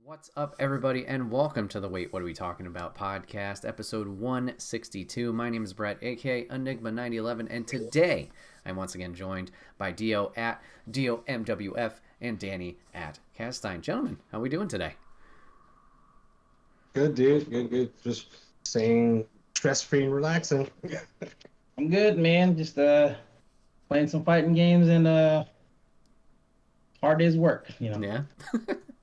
What's up, everybody, and welcome to the Wait, What Are We Talking About podcast, episode 162. My name is Bret, aka Enigma9011, and today I'm once again joined by Dio at Dio MWF and Danny at Castine. Gentlemen, how are we doing today? Good, dude. Good. Just staying stress-free and relaxing. I'm good, man. Just playing some fighting games and hard day's work, Yeah.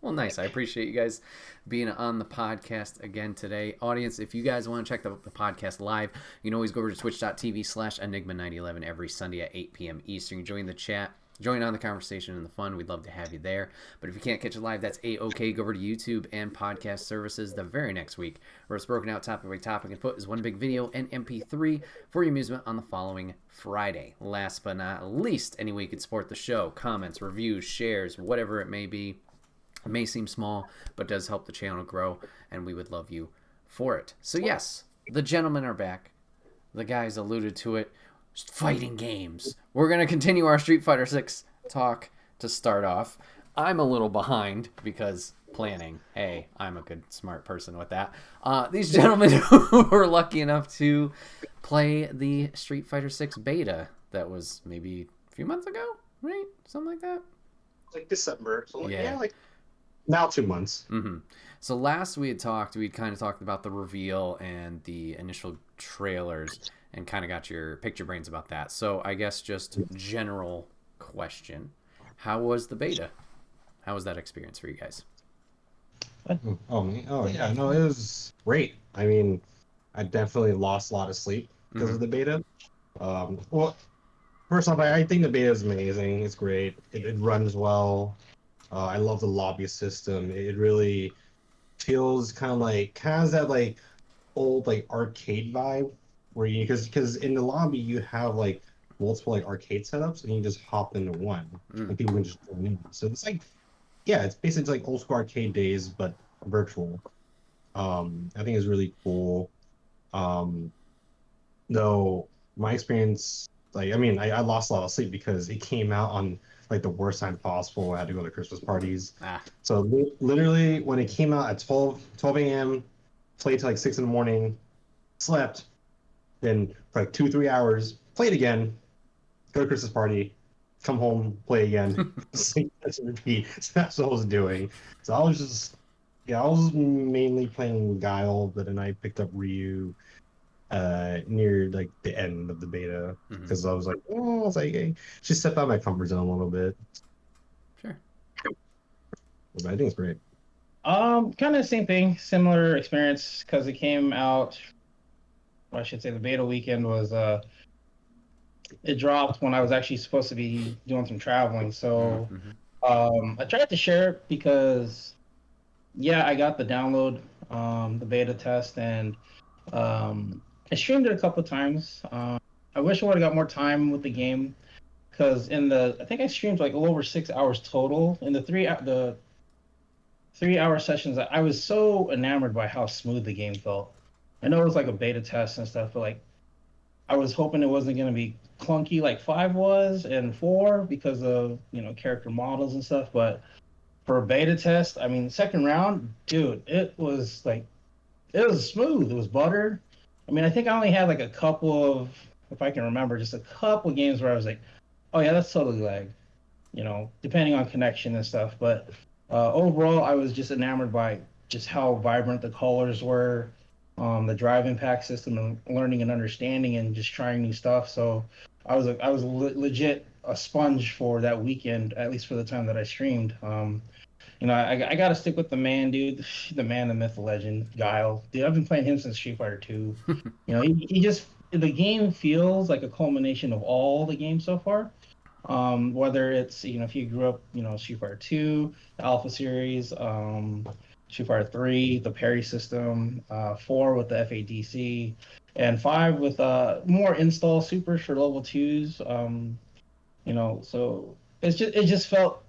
Well, nice. I appreciate you guys being on the podcast again today. Audience, if you guys want to check the podcast live, you can always go over to twitch.tv/Enigma9011 every Sunday at 8 p.m. Eastern. Join the chat. Join on the conversation and the fun. We'd love to have you there. But if you can't catch it live, that's A-OK. Go over to YouTube and podcast services the very next week, where it's broken out topic by topic and put as one big video and MP3 for your amusement on the following Friday. Last but not least, any way you could support the show, comments, reviews, shares, whatever it may be. It may seem small, but does help the channel grow, and we would love you for it. So yes, the gentlemen are back. The guys alluded to it. Fighting games. We're going to continue our Street Fighter 6 talk to start off. I'm a little behind because planning. Hey, I'm a good, smart person with that. These gentlemen who were lucky enough to play the Street Fighter 6 beta that was maybe a few months ago, right? Something like that. Like December. So like now 2 months. Mm-hmm. So last we'd kind of talked about the reveal and the initial trailers and kind of got your picture brains about that. So I guess just general question. How was the beta? How was that experience for you guys? Oh yeah, no, it was great. I mean, I definitely lost a lot of sleep because of the beta. Well, first off, I think the beta is amazing. It's great. It runs well. I love the lobby system. It really feels kind of has that like old like arcade vibe where you because in the lobby you have like multiple like arcade setups and you just hop into one and people can just join in. So it's like it's basically like old school arcade days but virtual. I think it's really cool. Though my experience, like I lost a lot of sleep because it came out on like the worst time possible. I had to go to Christmas parties. So literally when it came out at 12 a.m., played till like 6 in the morning, slept, then for like 2-3 hours, played again, go to Christmas party, come home, play again, sleep, and repeat. So that's what I was doing. So I was mainly playing Guile, but then I picked up Ryu near like the end of the beta because I was like, hey, just step out of my comfort zone a little bit. Sure. But I think it's great. Kind of same thing, similar experience because it came out. I should say the beta weekend was it dropped when I was actually supposed to be doing some traveling. So I tried to share it because I got the download, the beta test, and I streamed it a couple of times. I wish I would have got more time with the game because I think I streamed like a little over 6 hours total. In the 3 hour sessions, I was so enamored by how smooth the game felt. I know it was like a beta test and stuff, but like I was hoping it wasn't going to be clunky like 5 was and 4 because of character models and stuff. But for a beta test, I mean, second round, dude, it was smooth. It was butter. I mean, I think I only had like a couple of, if I can remember, just a couple of games where I was like, oh yeah, that's totally lag, depending on connection and stuff. But overall, I was just enamored by just how vibrant the colors were, the drive impact system, and learning and understanding and just trying new stuff. So I was legit a sponge for that weekend, at least for the time that I streamed. I got to stick with the man, dude. The man, the myth, the legend, Guile. Dude, I've been playing him since Street Fighter 2. He just, the game feels like a culmination of all the games so far. Whether it's, if you grew up, Street Fighter 2, the Alpha series, Street Fighter 3, the parry system, 4 with the FADC, and 5 with more install supers for level 2s. So it just felt,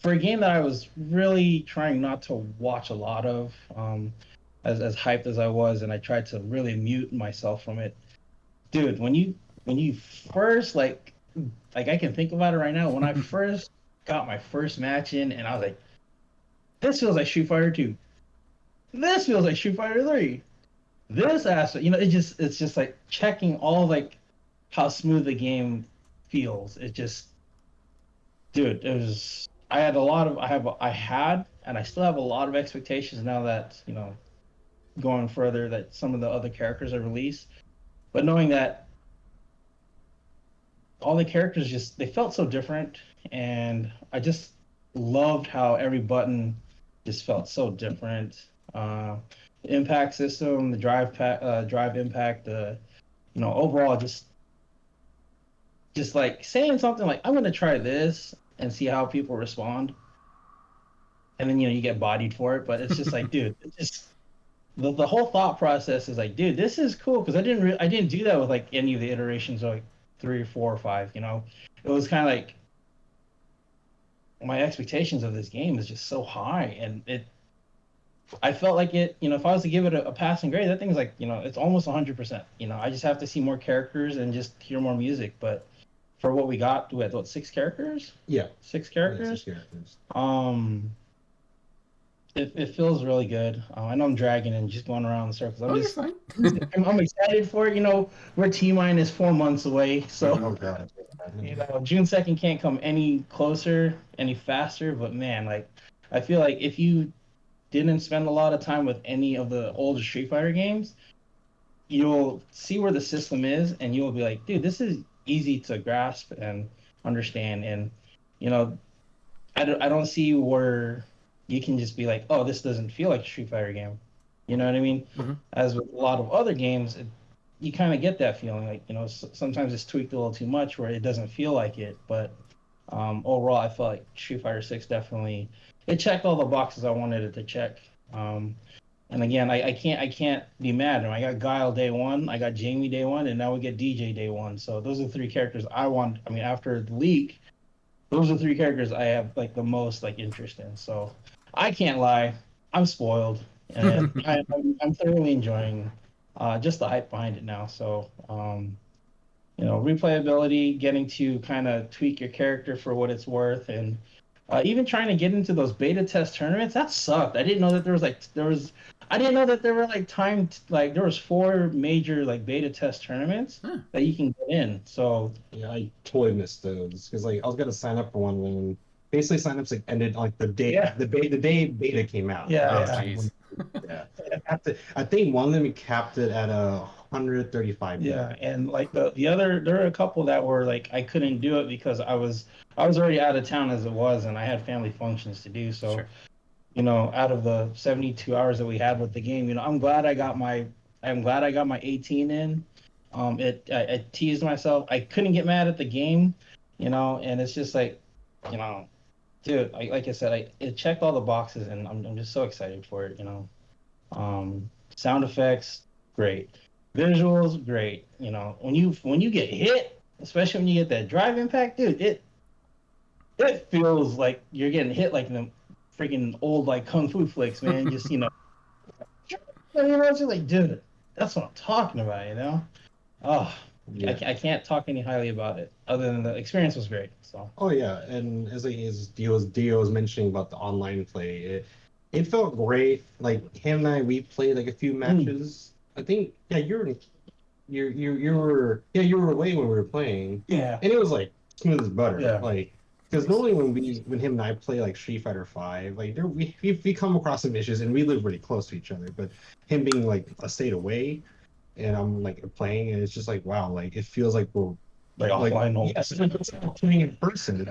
for a game that I was really trying not to watch a lot of, as hyped as I was, and I tried to really mute myself from it. Dude, when you first like I can think about it right now, when I first got my first match in, and I was like, this feels like Street Fighter 2. This feels like Street Fighter 3. This aspect, it's just like checking all like how smooth the game feels. It just, dude, it was. I had a lot of, I had, and I still have a lot of expectations now that going further that some of the other characters are released, but knowing that all the characters they felt so different, and I just loved how every button just felt so different. The impact system, the drive impact, overall just like saying something like, I'm gonna try this and see how people respond, and then you get bodied for it. But it's just like, dude, it's just the whole thought process is like, dude, this is cool, because I didn't do that with like any of the iterations of like 3 or 4 or 5. It was kind of like my expectations of this game is just so high, and I felt like it, if I was to give it a passing grade, that thing's like, it's almost 100%. I just have to see more characters and just hear more music. But for what we got, we had, 6 characters? Yeah. 6 characters? Yeah, 6 characters. It feels really good. I know I'm dragging and just going around in circles. You're fine. I'm excited for it. We're T-minus 4 months away. So, Oh, God. June 2nd can't come any closer, any faster. But, man, like, I feel like if you didn't spend a lot of time with any of the older Street Fighter games, you'll see where the system is, and you'll be like, dude, this is easy to grasp and understand. And I don't see where you can just be like, oh, this doesn't feel like a Street Fighter game. You know what I mean? Mm-hmm. As with a lot of other games, you kind of get that feeling like, sometimes it's tweaked a little too much where it doesn't feel like it. But overall, I felt like Street Fighter 6 definitely, it checked all the boxes I wanted it to check. And again, I can't be mad. I got Guile day 1, I got Jamie day 1, and now we get DJ day 1. So those are 3 characters I want. I mean, after the leak, those are 3 characters I have like the most like interest in. So I can't lie, I'm spoiled, and I'm thoroughly enjoying just the hype behind it now. So replayability, getting to kind of tweak your character for what it's worth, and even trying to get into those beta test tournaments, that sucked. I didn't know that I didn't know that there were like timed, like there was 4 major like beta test tournaments that you can get in. So yeah, I totally missed those, because like I was gonna sign up for one when basically signups like ended like the day the day beta came out. Yeah. Jeez. Yeah. I think one of them capped it at 135. Yeah, and like the other, there are a couple that were like I couldn't do it because I was already out of town as it was, and I had family functions to do. So, Sure. Out of the 72 hours that we had with the game, I'm glad I got my 18 in. I teased myself. I couldn't get mad at the game, and it's just like, dude, like I said, it checked all the boxes, and I'm just so excited for it. Sound effects, great. Visuals, great. When you get hit, especially when you get that drive impact, dude, it feels like you're getting hit like in the freaking old like kung fu flicks, man. Just it's like, dude, that's what I'm talking about. Oh, yeah. I can't talk any highly about it other than the experience was great. So. Oh yeah, and as Dio was mentioning about the online play, it felt great. Like him and I, we played like a few matches. I think you were away when we were playing. Yeah. And it was like smooth as butter. Yeah. Like, because normally when him and I play like Street Fighter 5, like we come across some issues, and we live really close to each other. But him being like a state away, and I'm like playing, and it's just like, wow, like it feels like we're like offline. Yes, playing in person.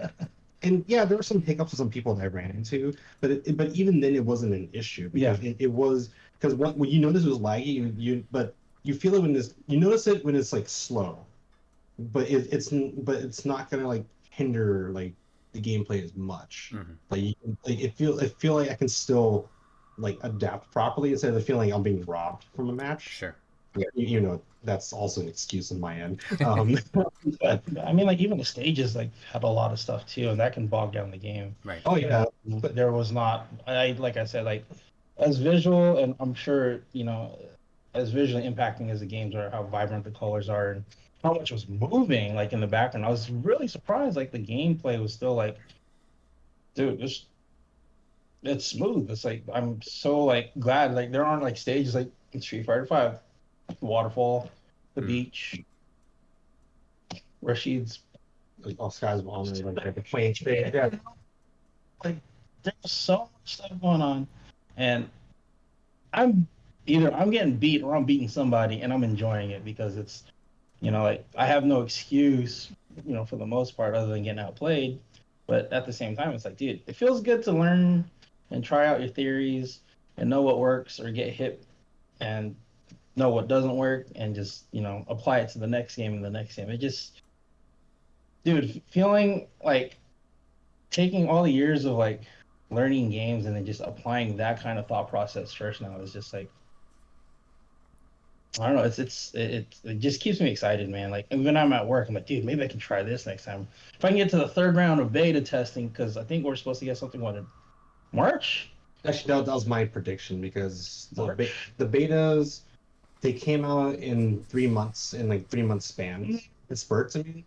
And yeah, there were some hiccups with some people that I ran into, but even then it wasn't an issue, because it was, because when you notice it was laggy, but you feel it you notice it when it's like slow, but it's not gonna like hinder like the gameplay as much. Mm-hmm. Like it feel like I can still like adapt properly instead of feeling like I'm being robbed from a match. Sure. Yeah, that's also an excuse on my end. But I mean, like even the stages like had a lot of stuff too, and that can bog down the game. Right. Oh yeah, but there was not. Like I said, like as visual, and I'm sure as visually impacting as the games are, how vibrant the colors are, and how much was moving like in the background. I was really surprised. Like the gameplay was still like, dude, it's smooth. It's like I'm so like glad like there aren't like stages like in Street Fighter 5, waterfall, the beach, Rashid's like all skies bomb like the plane space. Yeah. like there's so much stuff going on, and I'm I'm getting beat or I'm beating somebody, and I'm enjoying it because it's like I have no excuse for the most part other than getting outplayed. But at the same time, it's like, dude, it feels good to learn and try out your theories and know what works or get hit and know what doesn't work and just apply it to the next game and the next game. It just, dude, feeling like taking all the years of like learning games and then just applying that kind of thought process first now is just like, I don't know. It just keeps me excited, man. Like when I'm at work, I'm like, dude, maybe I can try this next time. If I can get to the third round of beta testing, because I think we're supposed to get something in March. Actually, that was my prediction because the betas, they came out in 3 months, in like 3 month spans, in spurts. I mean,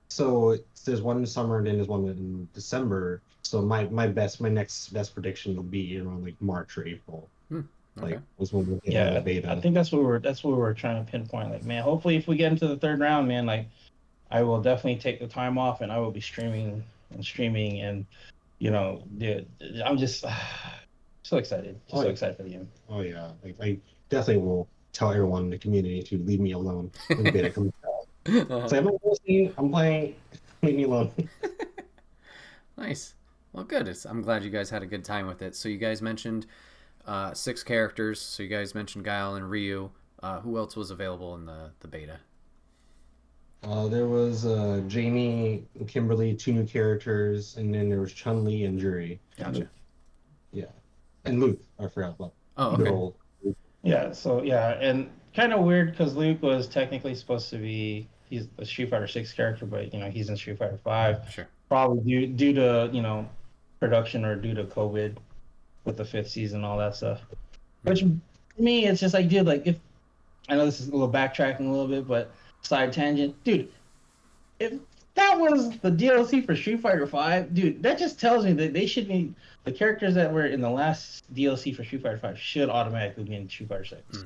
so there's one in summer and then there's one in December. So my next best prediction will be around like March or April. Okay. Like was when we'll get the beta. I think that's what we're trying to pinpoint. Like, man, hopefully if we get into the third round, man, like I will definitely take the time off and I will be streaming and dude, I'm just so excited. So excited for the game. Oh yeah. Like I definitely will tell everyone in the community to leave me alone when the beta comes out. So I'm not listening, I'm playing, leave me alone. Nice. Well, good. I'm glad you guys had a good time with it. So you guys mentioned 6 characters. So you guys mentioned Guile and Ryu. Who else was available in the beta? There was Jamie and Kimberly, 2 new characters, and then there was Chun-Li and Juri. Gotcha. Yeah. And Luke, I forgot about. Oh, okay. Yeah, so and kind of weird because Luke was technically supposed to be, he's a Street Fighter 6 character, but he's in Street Fighter 5. Sure. Probably due to production or due to COVID with the 5th season and all that stuff. Which to me, it's just like, dude, like if I know this is a little backtracking a little bit, but side tangent, dude. If that was the DLC for Street Fighter 5, dude, that just tells me that they should be the characters that were in the last DLC for Street Fighter 5 should automatically be in Street Fighter 6.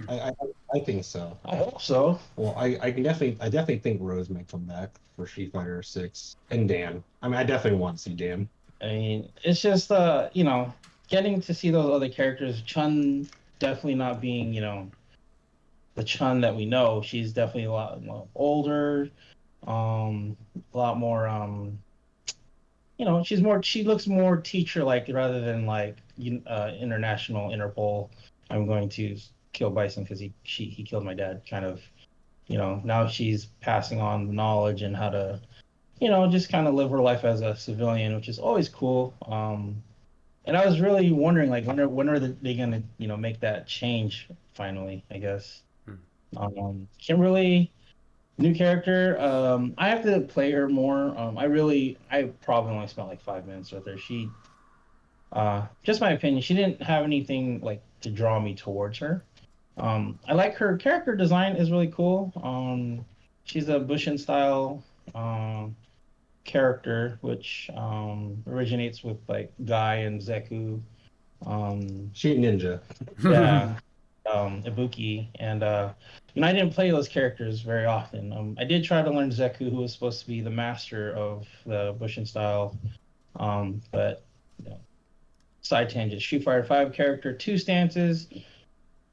I think so. I hope so. Well, I definitely think Rose might come back for Street Fighter 6 and Dan. I mean, I definitely want to see Dan. I mean, it's just getting to see those other characters. Chun definitely not being the Chun that we know. She's definitely a lot older, a lot more she looks more teacher like rather than like international Interpol. I'm going to kill Bison because he killed my dad kind of. Now she's passing on the knowledge and how to just kind of live her life as a civilian, which is always cool. And I was really wondering, like, when are they gonna, make that change finally? I guess. Kimberly, new character. I have to play her more. I probably only spent like 5 minutes with her. She, just my opinion, she didn't have anything like to draw me towards her. I like her character design is really cool. She's a Bushin style character, which originates with like Guy and Zeku. She ninja. Yeah. Ibuki, and I didn't play those characters very often. I did try to learn Zeku, who was supposed to be the master of the Bushin style, but side tangent. Street Fighter 5 character, 2 stances.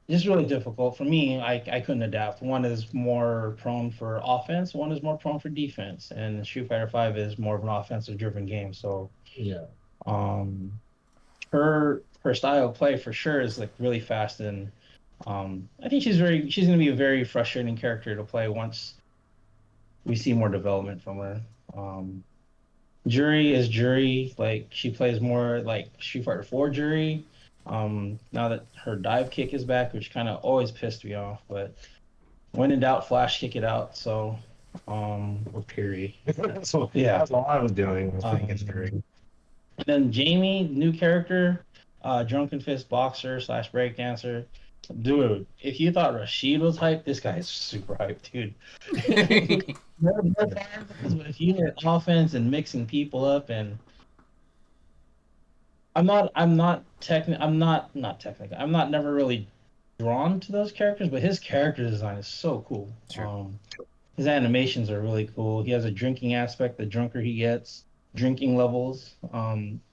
Just really difficult for me. I couldn't adapt. One is more prone for offense. One is more prone for defense. And Street Fighter 5 is more of an offensive-driven game. So yeah, her style of play for sure is like really fast, and I think she's going to be a very frustrating character to play once we see more development from her. Juri is Juri. Like she plays more like Street Fighter 4 Juri. Now that her dive kick is back, which kind of always pissed me off, but when in doubt, flash kick it out. So, or parry. So yeah, that's all I was doing. Against parry. And then Jamie, new character, Drunken Fist boxer / breakdancer. Dude, if you thought Rashid was hyped, this guy is super hyped, dude. If you hit offense and mixing people up and I'm not never really drawn to those characters, but his character design is so cool. Sure. His animations are really cool. He has a drinking aspect. The drunker he gets, drinking levels.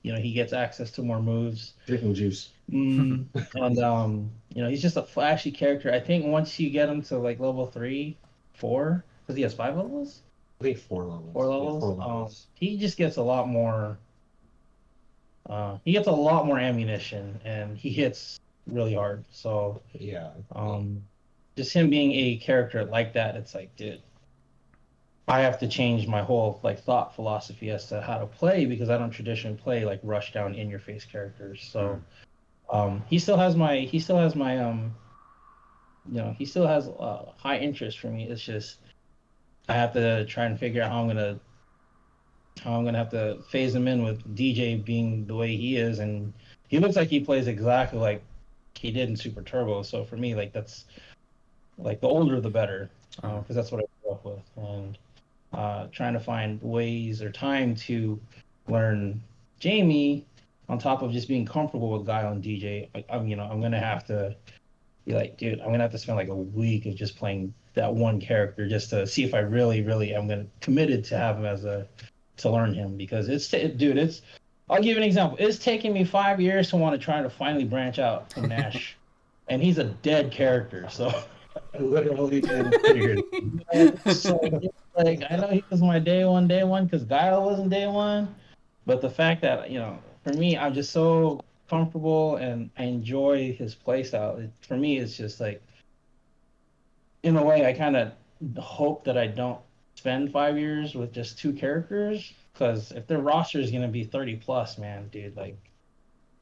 He gets access to more moves. Drinking juice. He's just a flashy character. I think once you get him to like level 3, 4, because he has 5 levels. I think 4 levels. 4 levels. Yeah, 4 levels. He just gets a lot more. He gets a lot more ammunition, and he hits really hard. So yeah. Just him being a character like that, it's like, dude, I have to change my whole like thought philosophy as to how to play because I don't traditionally play like rush down in your face characters. So he still has my he still has high interest for me. It's just I have to try and figure out how I'm gonna have to phase him in with DJ being the way he is, and he looks like he plays exactly like he did in Super Turbo. So for me, like that's like the older the better, because that's what I grew up with, and trying to find ways or time to learn Jamie on top of just being comfortable with Guile and DJ. I'm gonna have to be like, dude, I'm gonna have to spend like a week of just playing that one character just to see if I really, really am gonna committed to have him to learn him because I'll give you an example. It's taken me 5 years to want to try to finally branch out from Nash, and he's a dead character, so. Literally dead. So like I know he was my day one because Guile wasn't day one, but the fact that for me I'm just so comfortable and I enjoy his playstyle. For me, it's just like in a way I kind of hope that I don't spend 5 years with just 2 characters because if their roster is gonna be 30 plus, man, dude, like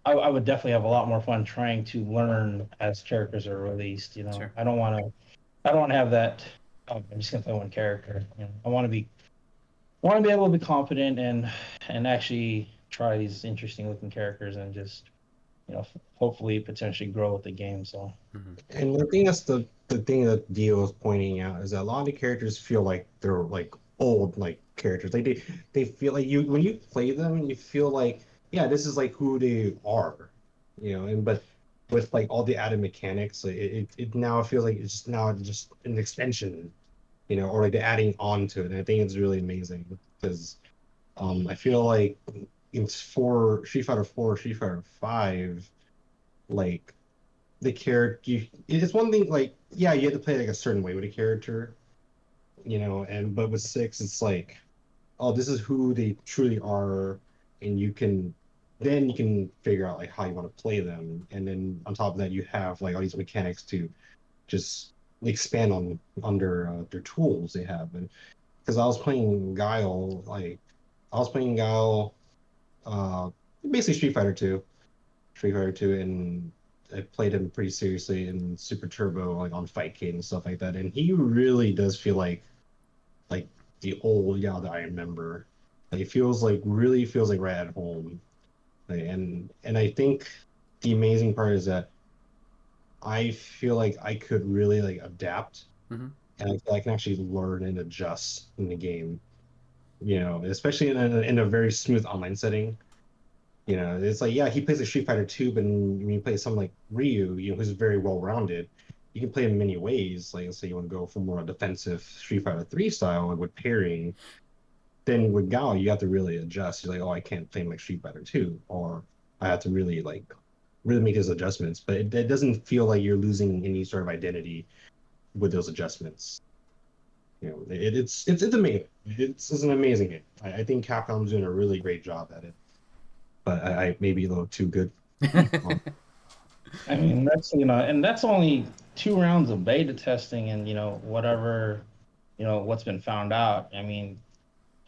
I would definitely have a lot more fun trying to learn as characters are released. Sure. I don't want to have that. Oh, I'm just gonna play one character. I want to be able to be confident and actually try these interesting looking characters and just hopefully potentially grow with the game. So. And I think that's the thing that Dio is pointing out is that a lot of the characters feel like they're like old like characters. Like they feel like when you play them, you feel like this is like who they are, and but with like all the added mechanics, it now feels like it's just an extension, or like they're adding on to it. And I think it's really amazing because I feel like it's for Street Fighter 4, Street Fighter 5, like the character. It's one thing like you have to play like a certain way with a character, but with 6, it's like, oh, this is who they truly are, and you can figure out like how you want to play them, and then on top of that you have like all these mechanics to just expand on their tools they have. And because I was playing Guile, basically Street Fighter 2, and I played him pretty seriously in Super Turbo, like on Fightcade and stuff like that, and he really does feel like the old Yao that I remember. Like, it really feels like right at home. And I think the amazing part is that I feel like I could really like adapt, and I feel like I can actually learn and adjust in the game. Especially in a very smooth online setting. It's like he plays a Street Fighter 2, but when you play someone like Ryu, who's very well rounded, you can play in many ways. Like, let's say you want to go for more defensive Street Fighter 3 style, like with parrying. Then with Gao, you have to really adjust. You're like, oh, I can't play him like Street Fighter 2, or I have to really make those adjustments. But it doesn't feel like you're losing any sort of identity with those adjustments. It's amazing. It's an amazing game. I think Capcom's doing a really great job at it. But I may be a little too good. I mean, and that's only 2 rounds of beta testing and whatever, what's been found out. I mean,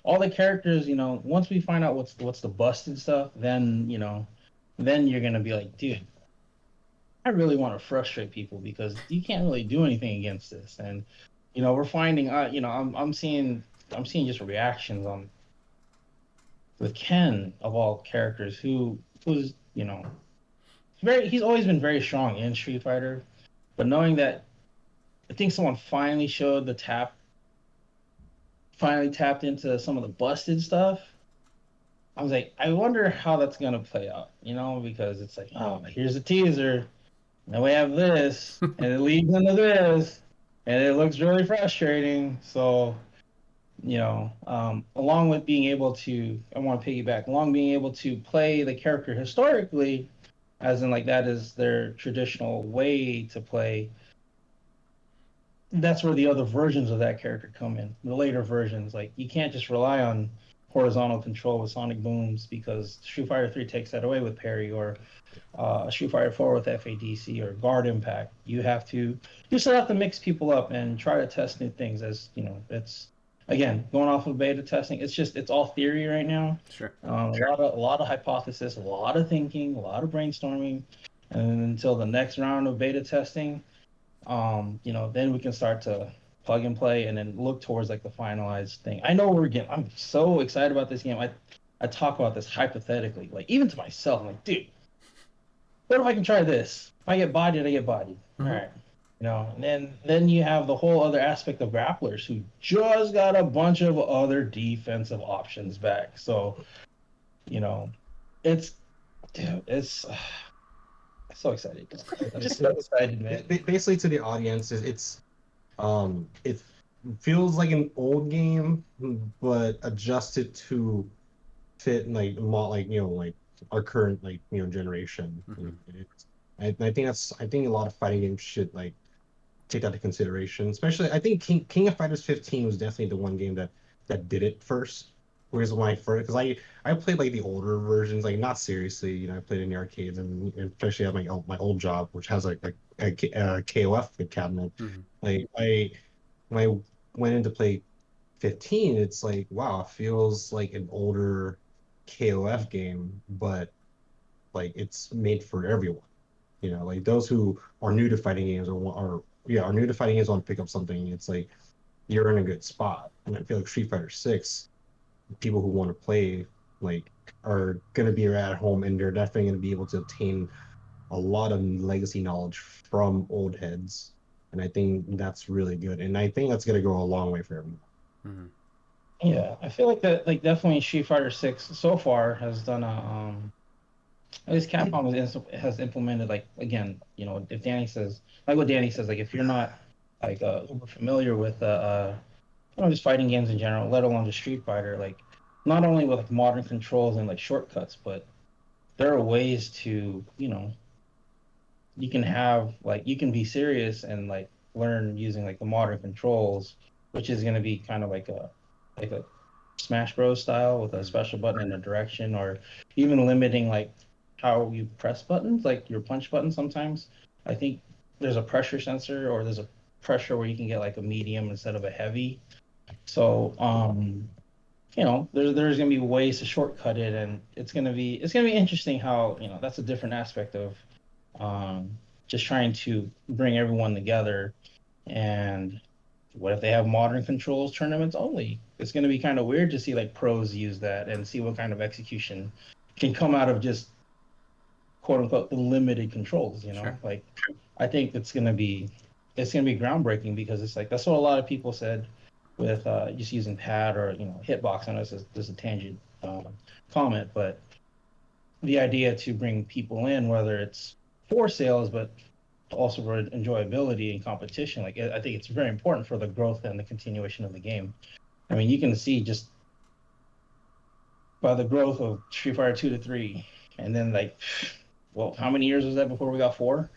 all the characters, once we find out what's the busted stuff, then you're gonna be like, dude, I really want to frustrate people because you can't really do anything against this. And we're finding I'm seeing just reactions on with Ken of all characters who's he's always been very strong in Street Fighter, but knowing that I think someone finally tapped into some of the busted stuff. I was like, I wonder how that's gonna play out, because it's like, oh, here's a teaser, now we have this, and it leads into this, and it looks really frustrating. So, along with being able to, I want to piggyback, along being able to play the character historically, as in like that is their traditional way to play. That's where the other versions of that character come in. The later versions, like you can't just rely on horizontal control with sonic booms because Street Fighter 3 takes that away with parry, or Street Fighter 4 with FADC or guard impact. You still have to mix people up and try to test new things. As it's again going off of beta testing. It's all theory right now. Sure. A lot of hypothesis, a lot of thinking, a lot of brainstorming, and until the next round of beta testing. Then we can start to plug and play and then look towards like the finalized thing. I know I'm so excited about this game. I talk about this hypothetically, like even to myself. I'm like, dude, what if I can try this? If I get bodied, I get bodied. Mm-hmm. All right. And then you have the whole other aspect of grapplers who just got a bunch of other defensive options back. So, it's so excited. I'm just so excited, man. Basically, to the audience, it feels like an old game, but adjusted to fit like our current generation. Mm-hmm. I think a lot of fighting games should like take that into consideration. Especially, I think King of Fighters 15 was definitely the one game that did it first. Whereas when because I played like the older versions, like not seriously, I played in the arcades and especially at my old job, which has like a KOF cabinet. Mm-hmm. Like when I went in to play 15, it's like, wow, it feels like an older KOF game, but like it's made for everyone. Like those who are new to fighting games are new to fighting games, want to pick up something. It's like you're in a good spot, and I feel like Street Fighter 6. People who want to play are going to be at home, and they're definitely going to be able to obtain a lot of legacy knowledge from old heads, and I think that's really good, and I think that's going to go a long way for everyone. Mm-hmm. Yeah, I feel like that, like definitely Street Fighter 6 so far has done at least Capcom has implemented, like, again, if Danny says, like what Danny says, like if you're not like uber familiar with just fighting games in general, let alone just Street Fighter, like not only with like modern controls and like shortcuts, but there are ways to, you can be serious and like learn using like the modern controls, which is going to be kind of like a Smash Bros style with a special button in a direction, or even limiting like how you press buttons, like your punch button. Sometimes I think there's a pressure sensor, or there's a pressure where you can get like a medium instead of a heavy. So, there's gonna be ways to shortcut it, and it's gonna be interesting how that's a different aspect of just trying to bring everyone together. And what if they have modern controls tournaments only? It's gonna be kind of weird to see like pros use that and see what kind of execution can come out of just quote unquote the limited controls. Sure. Like I think it's gonna be groundbreaking, because it's like that's what a lot of people said with just using pad or hitbox. I know this is a tangent comment, but the idea to bring people in, whether it's for sales but also for enjoyability and competition, like I think it's very important for the growth and the continuation of the game. I mean, you can see just by the growth of Street Fighter 2 to 3, and then like, well, how many years was that before we got 4?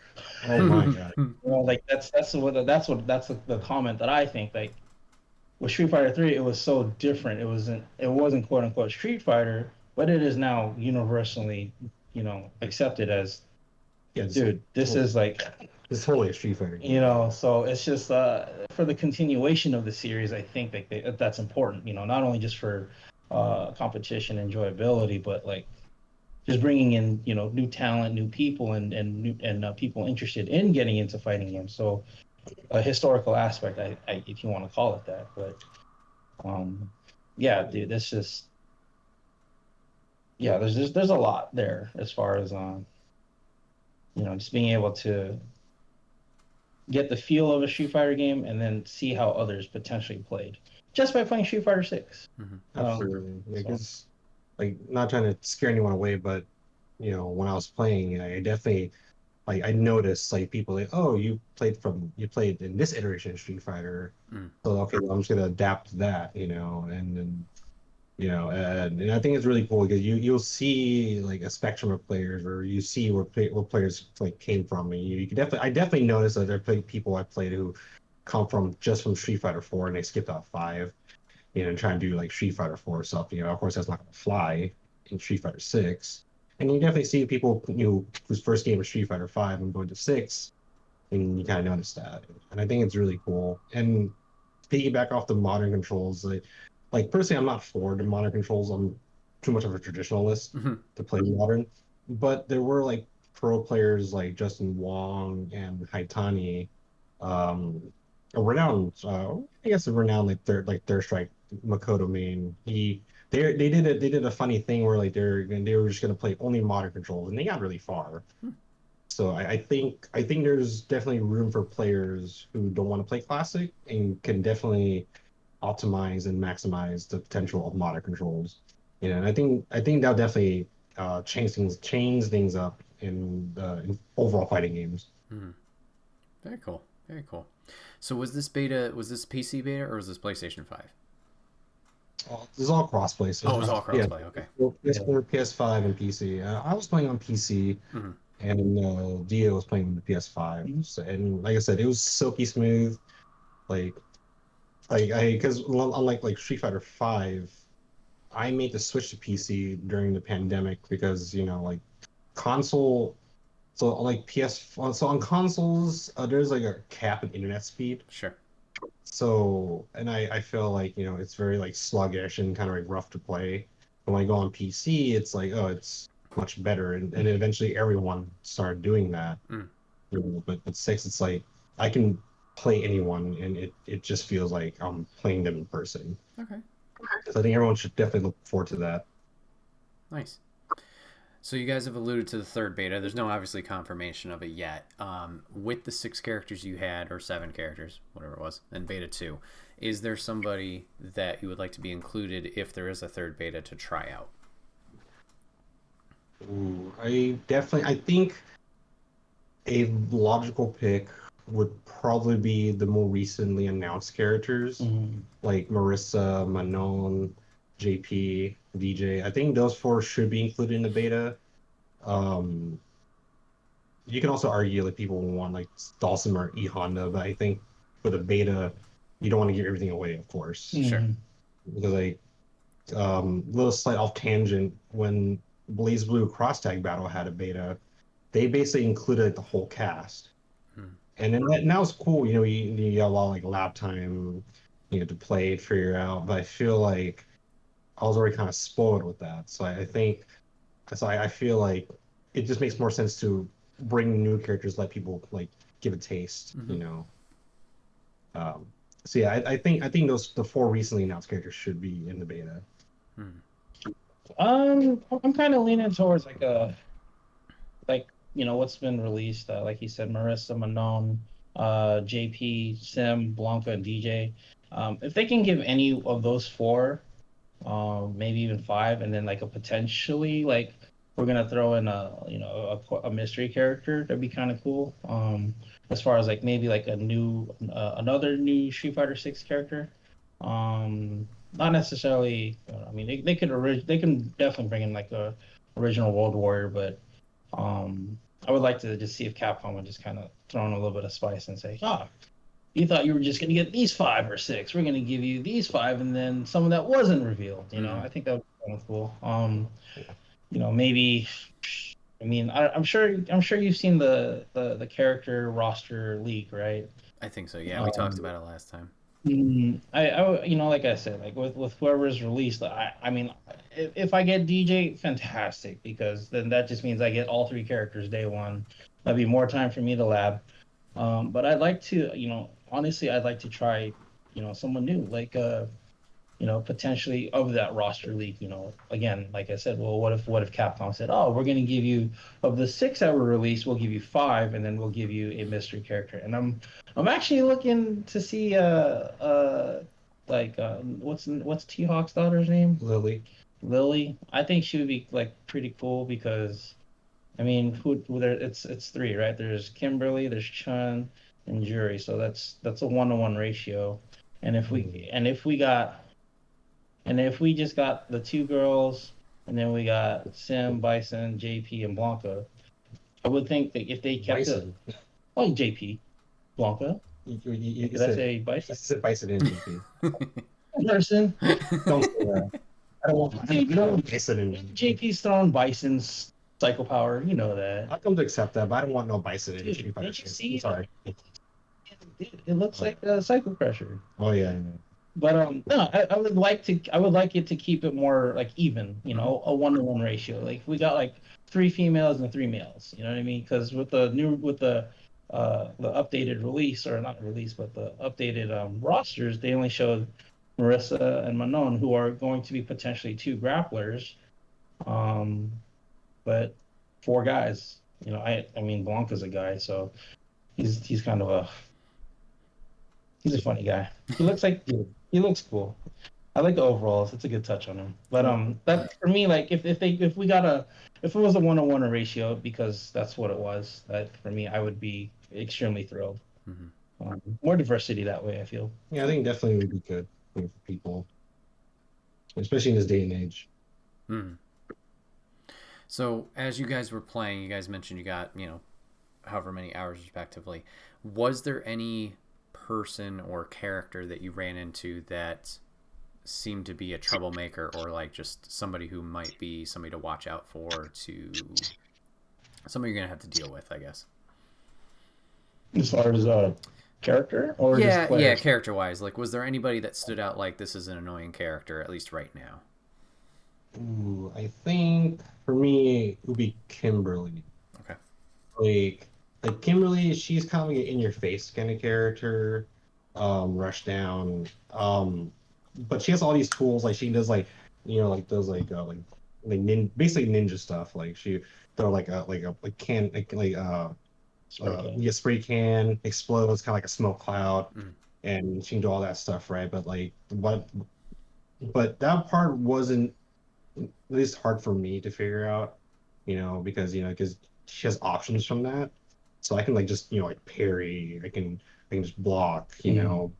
Oh my god! Like that's the comment that I think, like. With Street Fighter 3, it was so different. It wasn't quote unquote Street Fighter, but it is now universally, accepted as, dude, this is like, it's totally a Street Fighter game. So it's just for the continuation of the series, I think that's important. Not only just for competition, enjoyability, but like just bringing in new talent, new people, and people interested in getting into fighting games. So. A historical aspect, if you want to call it that, but dude, that's just there's a lot there as far as just being able to get the feel of a Street Fighter game and then see how others potentially played just by playing Street Fighter 6. Mm-hmm. Absolutely, because like not trying to scare anyone away, but when I was playing, I definitely I noticed like people like, oh, you played in this iteration of Street Fighter, so okay, well, I'm just gonna adapt to that, and then and I think it's really cool because you'll see like a spectrum of players, or you see where players like came from, and you can I definitely noticed that there are people I played who come from Street Fighter 4 and they skipped out 5, and try and do like Street Fighter 4 stuff. Of course that's not gonna fly in Street Fighter 6. And you definitely see people, whose first game was Street Fighter 5 and going to 6, and you kind of notice that. And I think it's really cool. And piggyback off the modern controls, like personally, I'm not for the modern controls. I'm too much of a traditionalist to play modern. But there were like pro players like Justin Wong and Haitani, a renowned, I guess a renowned third strike Makoto main. They did a funny thing where like they were just gonna play only modern controls, and they got really far. So I think there's definitely room for players who don't want to play classic and can definitely optimize and maximize the potential of modern controls. And I think that'll definitely change things up in overall fighting games. Very cool. Very cool. So was this PC beta or was this PlayStation 5? This is all crossplay. So it was all crossplay. Yeah. Okay. PS4, PS5, and PC. I was playing on PC, and Dio was playing on the PS5. So, and like I said, it was silky smooth. Like because unlike like Street Fighter 5, I made the switch to PC during the pandemic because like console. So like so on consoles, there's like a cap in internet speed. Sure. So, and I feel like, it's very like sluggish and kind of like rough to play. But when I go on PC, it's like, oh, it's much better. And eventually everyone started doing that. But with 6, it's like I can play anyone and it just feels like I'm playing them in person. Okay. So I think everyone should definitely look forward to that. Nice. So you guys have alluded to the third beta. There's no obviously confirmation of it yet. With the 6 characters you had, or 7 characters, whatever it was, in beta 2, is there somebody that you would like to be included if there is a third beta to try out? Ooh, I think a logical pick would probably be the more recently announced characters, like Marissa, Manon, JP, DJ. I think those 4 should be included in the beta. You can also argue like people want like Dawson or E Honda, but I think with a beta, you don't want to give everything away, of course. Sure. Because like little slight off tangent, when Blaze Blue Cross Tag Battle had a beta, they basically included like, the whole cast. And then that was cool. You got a lot of like lab time, to play, figure out. But I feel like I was already kind of spoiled with that. So I feel like it just makes more sense to bring new characters, let people like give a taste, So yeah, I think the 4 recently announced characters should be in the beta. I'm kind of leaning towards what's been released. Like you said, Marissa, Manon, JP, Sim, Blanca, and DJ. If they can give any of those 4, maybe even 5, and then like a potentially like we're gonna throw in a mystery character, that'd be kind of cool. As far as like maybe like another new Street Fighter 6 character. Not necessarily. I mean, they can definitely bring in like a original World Warrior, but I would like to just see if Capcom would just kind of throw in a little bit of spice and say, you thought you were just going to get these 5 or 6. We're going to give you these 5, and then some of that wasn't revealed. I think that would be kind of cool. Maybe. I mean, I'm sure you've seen the character roster leak, right? I think so. Yeah, we talked about it last time. I like I said, like with whoever's released, I mean, if I get DJ, fantastic, because then that just means I get all 3 characters day one. That'd be more time for me to lab. But I'd like to, honestly, I'd like to try, someone new, like potentially of that roster leak. Again, like I said, well, what if Capcom said, oh, we're going to give you, of the 6 that were released, we'll give you 5, and then we'll give you a mystery character. And I'm actually looking to see what's T-Hawk's daughter's name? Lily. Lily. I think she would be like pretty cool because, I mean, who there? It's three, right? There's Kimberly, there's Chun, and Jury. So that's a 1-to-1 ratio. And if we just got the two girls, and then we got Sim, Bison, JP, and Blanca, I would think that if they kept Bison. it, oh JP, Blanca. Did I say Bison? You said Bison and JP. Person. Don't say that. I don't want. You don't Bison and JP's throwing Bison's psycho power. You know that. I'll come to accept that, but I don't want no Bison and Dude, did you see? I'm sorry. It looks like a Psycho Crusher. Oh yeah. But no, I would like it to keep it more like even, you know, a 1-to-1 ratio. Like we got like 3 females and 3 males. You know what I mean? Because with the updated release, or not release, but the updated rosters, they only showed Marissa and Manon, who are going to be potentially 2 grapplers, but 4 guys. You know, I mean Blanca's a guy, so he's kind of he's a funny guy. He looks cool. I like the overalls. It's a good touch on him. But that for me, like if it was a 1-to-1 ratio, because that's what it was. That for me, I would be extremely thrilled. Mm-hmm. More diversity that way, I feel. Yeah, I think definitely would be good for people, especially in this day and age. So as you guys were playing, you guys mentioned you got, you know, however many hours respectively. Was there any person or character that you ran into that seemed to be a troublemaker, or like just somebody who might be somebody to watch out for, to somebody you're gonna have to deal with, I guess? As far as character, or yeah, character wise, like was there anybody that stood out like this is an annoying character, at least right now? Ooh, I think for me it would be Kimberly. Okay. Like Kimberly, she's kind of like an in-your-face kind of character, rush down. But she has all these tools. Like she does, like, you know, like those basically ninja stuff. Like she throw like a can spray can, explodes kind of like a smoke cloud, and she can do all that stuff, right? But but that part wasn't at least hard for me to figure out, you know, because she has options from that. So I can like just, you know, like parry, I can just block, you know.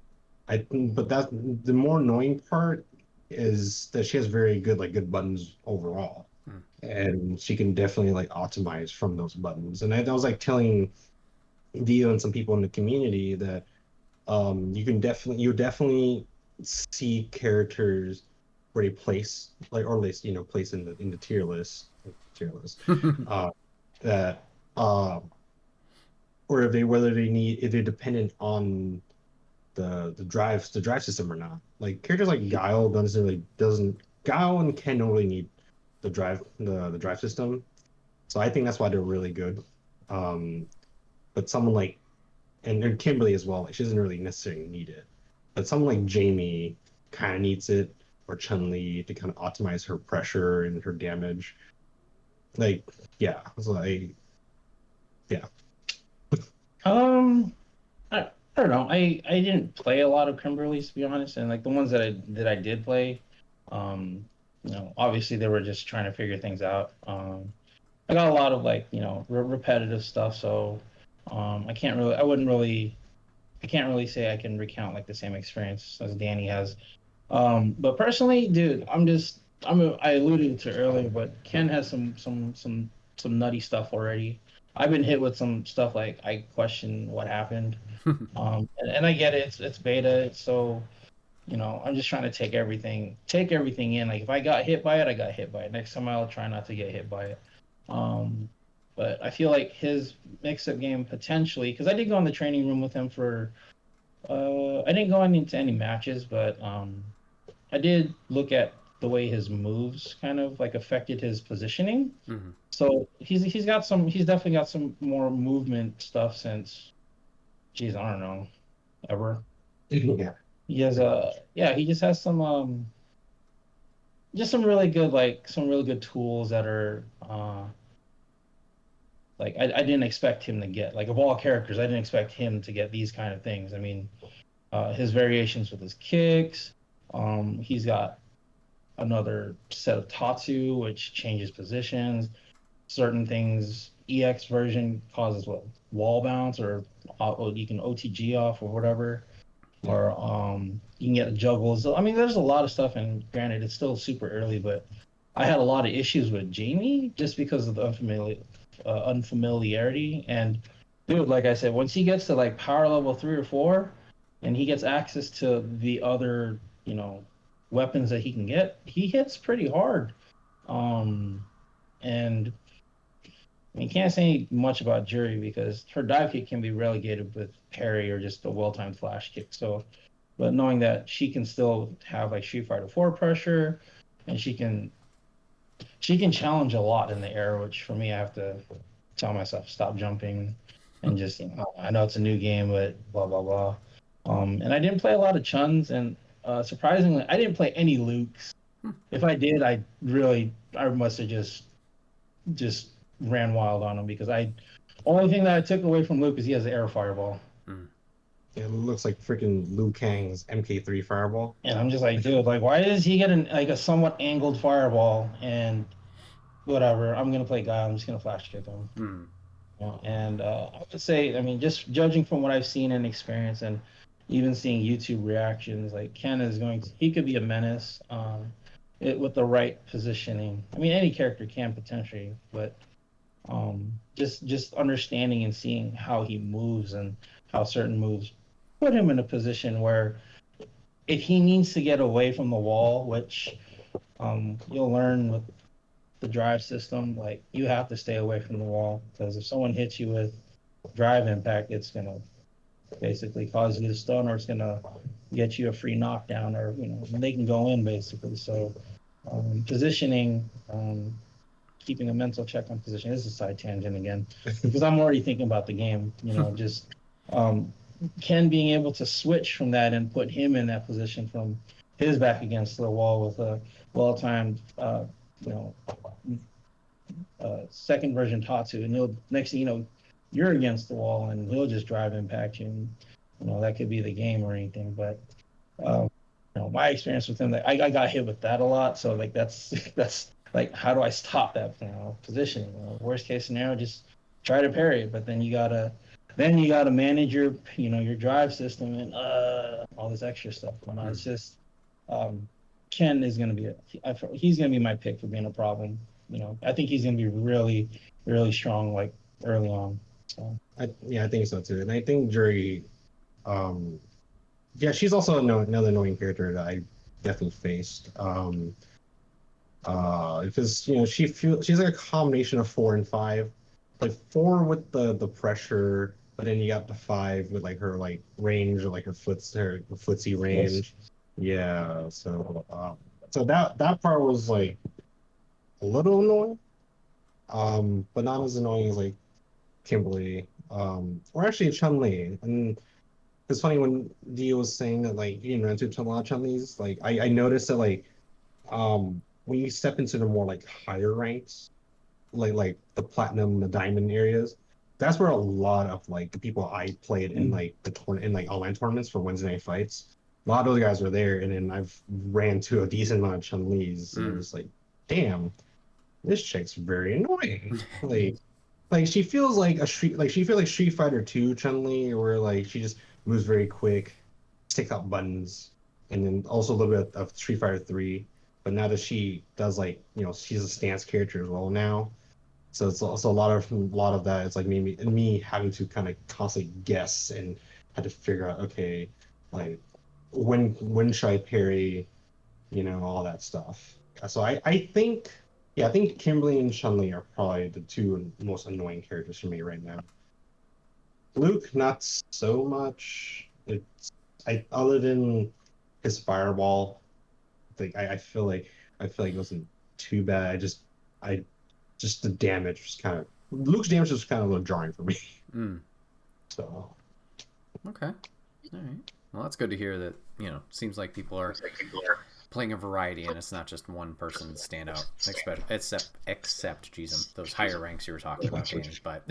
But that's the more annoying part, is that she has very good buttons overall. And she can definitely like optimize from those buttons. And I was like telling Dio and some people in the community that you definitely see characters where they place, like, or at least, you know, place in the tier list that or if they're dependent on the drive system or not. Like characters like Guile Guile and Ken don't really need the drive system. So I think that's why they're really good. But someone like and Kimberly as well, like she doesn't really necessarily need it. But someone like Jamie kind of needs it, or Chun-Li, to kind of optimize her pressure and her damage. Like, yeah, so yeah. I don't know. I didn't play a lot of Kimberly's, to be honest, and like the ones that I did play, you know, obviously they were just trying to figure things out. I got a lot of like, you know, repetitive stuff, so I can't really say I can recount like the same experience as Danny has. But personally, dude, I alluded to earlier, but Ken has some nutty stuff already. I've been hit with some stuff like I question what happened. And I get it, it's beta, so you know, I'm just trying to take everything in. Like if I got hit by it, I got hit by it. Next time I'll try not to get hit by it. But I feel like his mix-up game potentially, because I did go in the training room with him for I didn't go into any matches, but I did look at the way his moves kind of like affected his positioning. So he's definitely got some more movement stuff since, geez, I don't know, ever. Yeah. He has he just has some really good tools that are like I didn't expect him to get. Like of all characters, I didn't expect him to get these kind of things. I mean, his variations with his kicks, he's got another set of Tatsu, which changes positions. Certain things, EX version causes what, wall bounce, or you can OTG off or whatever, or you can get juggles. I mean, there's a lot of stuff, and granted, it's still super early, but I had a lot of issues with Jamie just because of the unfamiliarity. And dude, like I said, once he gets to like power level 3 or 4, and he gets access to the other, weapons that he can get, he hits pretty hard. And I mean, can't say much about Jury because her dive kick can be relegated with parry or just a well-timed flash kick. So, but knowing that she can still have like Street Fighter 4 pressure, and she can challenge a lot in the air, which for me, I have to tell myself stop jumping and just, I know it's a new game, but blah blah blah. And I didn't play a lot of Chuns, and surprisingly, I didn't play any Lukes. If I did, I must have just ran wild on him because only thing that I took away from Luke is he has the air fireball. It looks like freaking Liu Kang's MK3 fireball. And I'm just like, dude, like, why does he get a somewhat angled fireball? And whatever, I'm gonna play Guy. I'm just gonna flash kick him. And I would say, I mean, just judging from what I've seen and experienced, and even seeing YouTube reactions, like Ken he could be a menace with the right positioning. I mean, any character can potentially, but just understanding and seeing how he moves and how certain moves put him in a position where if he needs to get away from the wall, which you'll learn with the drive system, like you have to stay away from the wall, because if someone hits you with drive impact, it's gonna basically cause you to stun, or it's gonna get you a free knockdown, or they can go in basically. So positioning, keeping a mental check on position. This is a side tangent again, because I'm already thinking about the game. Just Ken being able to switch from that and put him in that position from his back against the wall with a well-timed, second version Tatsu, and next thing you know, you're against the wall, and he'll just drive impact you. And, that could be the game or anything, but my experience with him, I got hit with that a lot. So like that's like, how do I stop that position? Worst case scenario, just try to parry it, but then you gotta manage your drive system and all this extra stuff. It's just Ken is gonna be he's gonna be my pick for being a problem. I think he's gonna be really, really strong like early on. So I think so too, and I think Jury, she's also another annoying character that I definitely faced. Because she's like a combination of 4 and 5, like 4 with the pressure, but then you got the 5 with like her like range, or like her footsie range. Yeah, so that part was like a little annoying, but not as annoying as like Kimberly, or actually Chun-Li. And it's funny when Dio was saying that like you didn't run into a lot of Chun-Li's. Like I noticed that like when you step into the more like higher ranks, like the platinum, the diamond areas, that's where a lot of like the people I played in like in like online tournaments for Wednesday night fights, a lot of those guys were there, and then I've ran to a decent amount of Chun-Li's, and it's like, damn, this chick's very annoying. like she feels like she feels like Street Fighter 2 Chun-Li, where like she just moves very quick, sticks out buttons, and then also a little bit of Street Fighter 3. But now that she does like she's a stance character as well now, so it's also a lot of that. It's like me having to kind of constantly guess and had to figure out, okay, like when should I parry, all that stuff. So I think Kimberly and Chun-Li are probably the 2 most annoying characters for me right now. Luke, not so much. Other than his fireball, I feel like it wasn't too bad. Just the damage was kind of Luke's damage was kind of a little jarring for me. So okay, all right. Well, that's good to hear that. Seems like people are playing a variety, and it's not just one person stand out. Except those higher ranks you were talking about, Danny. But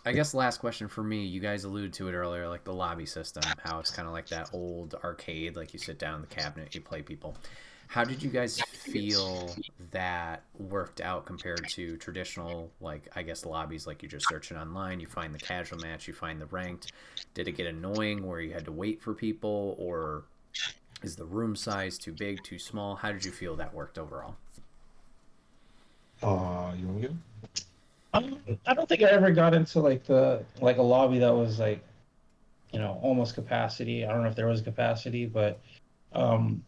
I guess last question for me. You guys alluded to it earlier, like the lobby system, how it's kind of like that old arcade, like you sit down in the cabinet, you play people. How did you guys feel that worked out compared to traditional, like, I guess, lobbies? Like, you're just searching online, you find the casual match, you find the ranked. Did it get annoying where you had to wait for people, or is the room size too big, too small? How did you feel that worked overall? You want to go? I don't think I ever got into like a lobby that was like, almost capacity. I don't know if there was capacity, but um,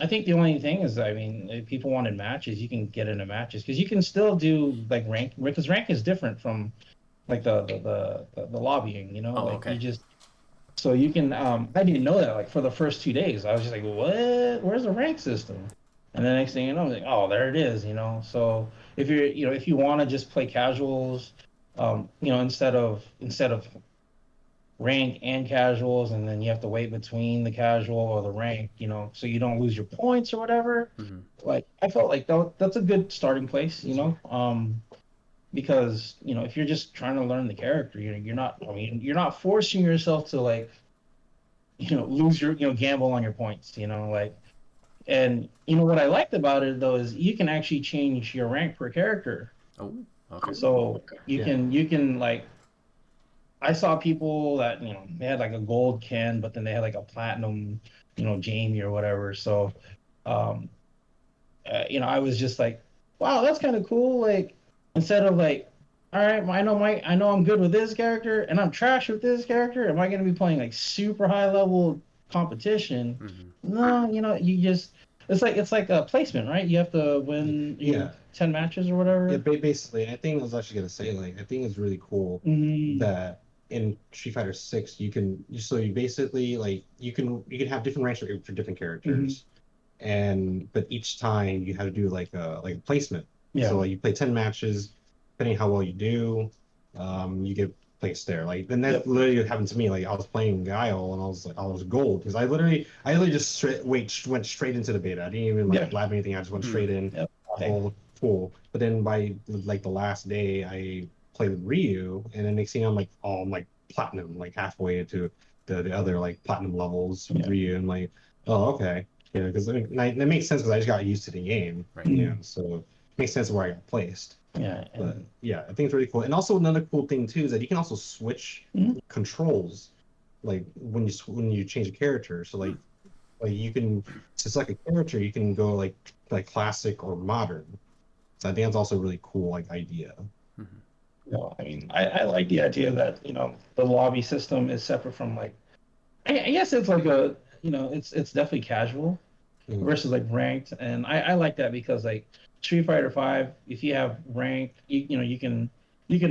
I think the only thing is, I mean, if people wanted matches, you can get into matches because you can still do like rank, because rank is different from like the lobbying. Oh, Like okay. you just, so you can. I didn't know that like for the first 2 days. I was just like, what? Where's the rank system? And the next thing you know, I'm like, oh, there it is. So if you want to just play casuals, instead of rank and casuals, and then you have to wait between the casual or the rank, so you don't lose your points or whatever. Mm-hmm. Like I felt like that's a good starting place, because if you're just trying to learn the character, you're not. I mean, you're not forcing yourself to like, lose your, gamble on your points, like. And what I liked about it though is you can actually change your rank per character. Oh, okay. So you can like, I saw people that they had like a gold Ken, but then they had like a platinum, Jamie or whatever. So, I was just like, wow, that's kind of cool. Like instead of like, all right, I know I'm good with this character and I'm trash with this character. Am I going to be playing like super high level competition? Mm-hmm. No, you just it's like a placement, right? You have to win 10 matches or whatever. Yeah, basically, I think I was actually gonna say, like, I think it's really cool that in Street Fighter 6 you basically like you can have different ranks for different characters, but each time you have to do like a placement. Yeah. So like you play 10 matches, depending how well you do, you get placed there. Like then that literally what happened to me. Like I was playing Guile and I was gold because I literally just went straight into the beta. I didn't even lab anything. I just went straight in. All cool. But then by like the last day, I played with Ryu, and then next thing I'm like platinum, like halfway into the other like platinum levels with Ryu, and like, oh okay, because that makes sense because I just got used to the game, right? So it makes sense where I got placed. Yeah, but I think it's really cool. And also another cool thing too is that you can also switch controls, like when you change a character. So like you can to select a character, you can go like classic or modern. So I think that's also a really cool like idea. I mean, I like the idea that the lobby system is separate from like, I guess it's like a it's definitely casual versus like ranked, and I like that because like Street Fighter 5, if you have ranked, you can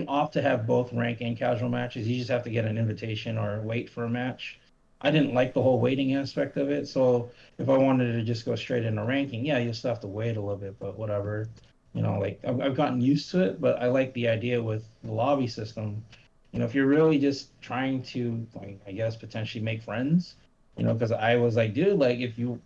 opt to have both rank and casual matches. You just have to get an invitation or wait for a match. I didn't like the whole waiting aspect of it, so if I wanted to just go straight into ranking, you still have to wait a little bit, but whatever. Like I've gotten used to it, but I like the idea with the lobby system. If you're really just trying to, like, I guess, potentially make friends, because I was like, dude, like if you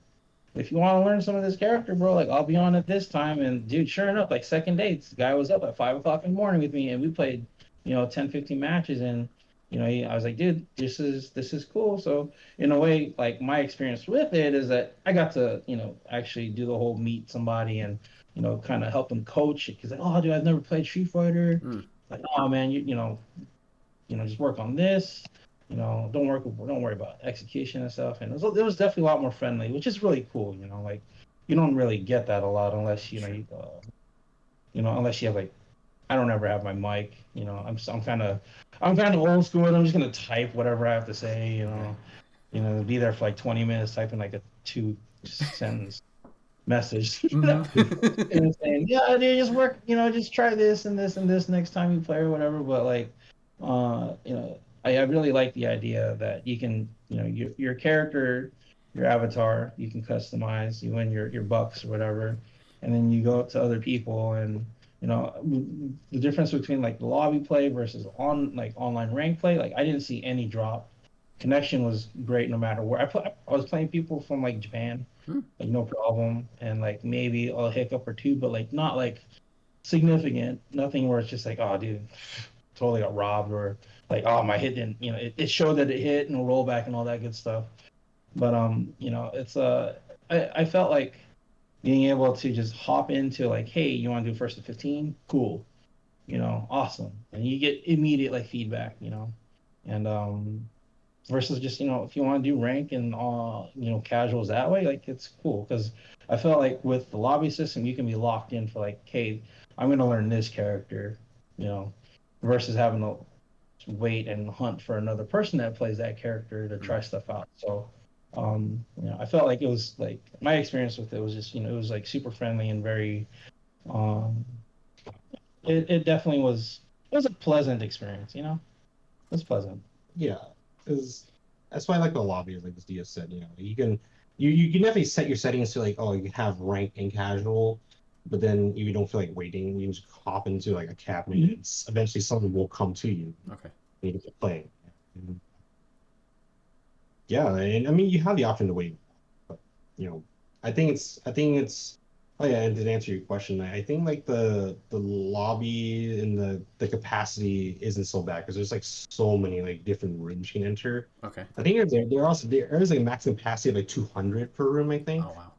want to learn some of this character, bro, like I'll be on at this time. And dude, sure enough, like second dates, the guy was up at 5 o'clock in the morning with me, and we played, 10, 15 matches, and I was like, dude, this is cool. So in a way, like my experience with it is that I got to, actually do the whole meet somebody and, kind of help them coach it. Cause like, oh, dude, I've never played Street Fighter. Like, oh man, just work on this. Don't worry about execution and stuff. And it was definitely a lot more friendly, which is really cool. Like you don't really get that a lot unless unless you have like, I don't ever have my mic. I'm kind of old school. And I'm just gonna type whatever I have to say. Be there for like 20 minutes typing like a 2-sentence message. And saying, yeah, dude, just work. Just try this and this and this next time you play or whatever. But like, I really like the idea that you can, your character, your avatar, you can customize. You win your bucks or whatever, and then you go up to other people and. The difference between like the lobby play versus online rank play, like I didn't see any drop. Connection was great no matter where I was playing people from like Japan, like no problem, and like maybe a hiccup or two, but like not like significant, nothing where it's just like, oh dude, totally got robbed, or like, oh my hit didn't, it showed that it hit and a rollback and all that good stuff. But it's I I felt like being able to just hop into like, hey, you want to do first to 15? Cool, awesome, and you get immediate like feedback, and versus just if you want to do rank and casuals that way, like it's cool because I felt like with the lobby system you can be locked in for like, hey, I'm gonna learn this character, versus having to wait and hunt for another person that plays that character to try stuff out. So I felt like it was like my experience with it was just it was like super friendly and very it definitely was, it was a pleasant experience. It was pleasant. Yeah, because that's why I like the lobby, like this Dio said. You can definitely set your settings to like, oh, you have rank and casual, but then you don't feel like waiting. You just hop into like a cabinet. Mm-hmm. And eventually someone will come to you. Okay. And you get to play. And, yeah, and I mean you have the option to wait, but I think it's. Oh yeah, and to answer your question, I think like the lobby and the capacity isn't so bad because there's like so many like different rooms you can enter. Okay. I think there's like a max capacity of like 200 per room, I think. Oh wow.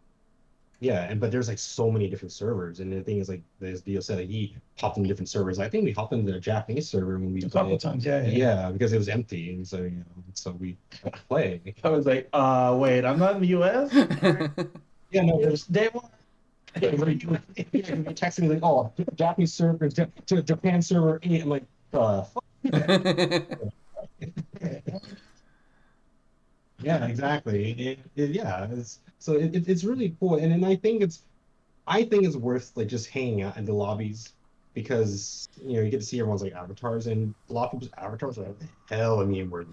Yeah, but there's like so many different servers, and the thing is like as Dio said, like, he hopped in different servers. I think we hopped into the Japanese server when we A couple times, yeah. Yeah, because it was empty, and so so we had to play. I was like, wait, I'm not in the US. Yeah, no, there's Day one. you're texting me like, oh, Japanese server to Japan server 8. I'm like, fuck. Yeah, exactly. It's really cool, and I think it's worth like just hanging out in the lobbies because you get to see everyone's like avatars, and a lot of people's avatars are hell I mean we're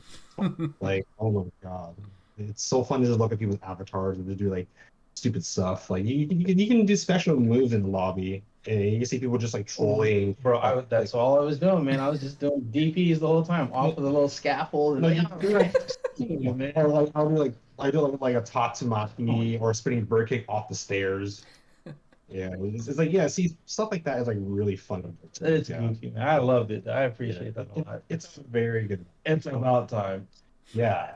like, oh my god, it's so fun to just look at people's avatars and to do like stupid stuff. Like you can do special moves in the lobby, and you can see people just like trolling. Bro, that's all I was doing, man. I was just doing DPs the whole time, off of the little scaffold. And or like I do like a tatsumaki or a spinning bird kick off the stairs. Yeah, it's like, see, stuff like that is like really fun. It's goofy, man. I loved it. I appreciate that a lot. It's very good. It's about time. Yeah,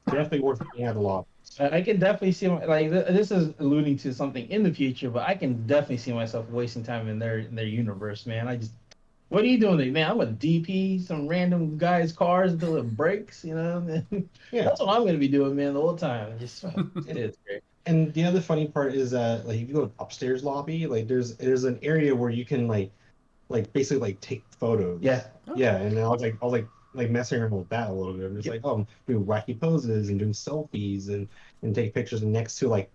definitely worth looking at a lot. I can definitely see like this is alluding to something in the future, but I can definitely see myself wasting time in their universe, man. What are you doing, man? I'm gonna DP some random guy's cars until it breaks, Yeah. That's what I'm gonna be doing, man, the whole time. It is great. And the other funny part is that like if you go to upstairs lobby, like there's an area where you can like basically like take photos. Yeah. Yeah, and I was like messing around with that a little bit. I'm just like, doing wacky poses and doing selfies and take pictures next to like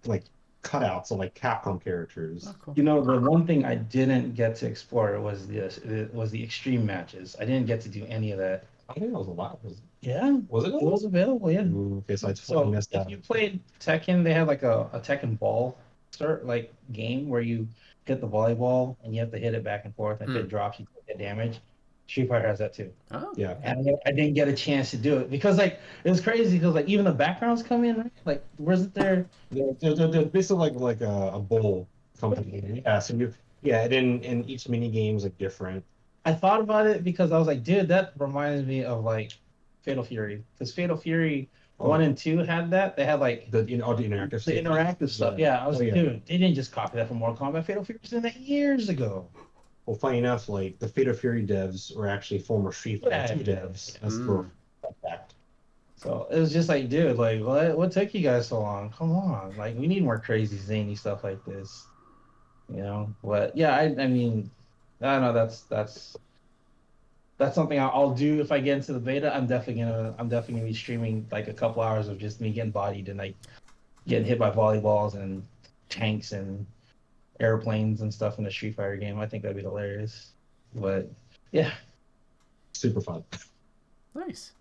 cutouts of like Capcom characters. Oh, cool. The one thing I didn't get to explore was the extreme matches. I didn't get to do any of that. I think that was allowed. Yeah. Was it? It was available, yeah. Ooh, okay, so I totally missed that. If you played Tekken, they had like a Tekken ball game where you hit the volleyball and you have to hit it back and forth, and if it drops, you take damage. Street Fighter has that too. Oh. Yeah. And I didn't get a chance to do it because like it was crazy because like even the backgrounds come in, right? Like wasn't there? They're basically like a bowl company. Yeah. So and then each mini game is like different. I thought about it because I was like, dude, that reminds me of like Fatal Fury, because Fatal Fury 1 and 2 had that. They had like all the interactive the interactive stuff. Yeah, I was like, dude, they didn't just copy that from Mortal Kombat. Fatal Fury was in that years ago. Well, funny enough, like the Fatal Fury devs were actually former Street Fighter 2 devs. That's for fact. So it was just like, dude, like what took you guys so long? Come on, like we need more crazy zany stuff like this, But yeah, I mean, I don't know. That's something I'll do if I get into the beta. I'm definitely gonna be streaming like a couple hours of just me getting bodied and like getting hit by volleyballs and tanks and airplanes and stuff in the Street Fighter game. I think that'd be hilarious. But yeah, super fun. Nice.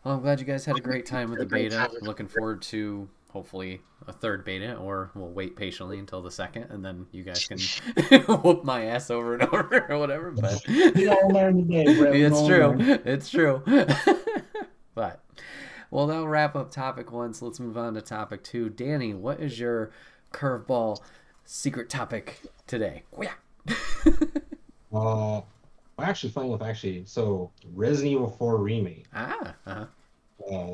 Well, I'm glad you guys had a great time with the beta. Looking forward to hopefully a third beta, or we'll wait patiently until the second, and then you guys can whoop my ass over and over or whatever. But we all learn today, Brett. It's true. But well, that'll wrap up topic 1. So let's move on to topic 2. Danny, what is your curveball secret topic today? Actually, funny enough, so Resident Evil 4 Remake.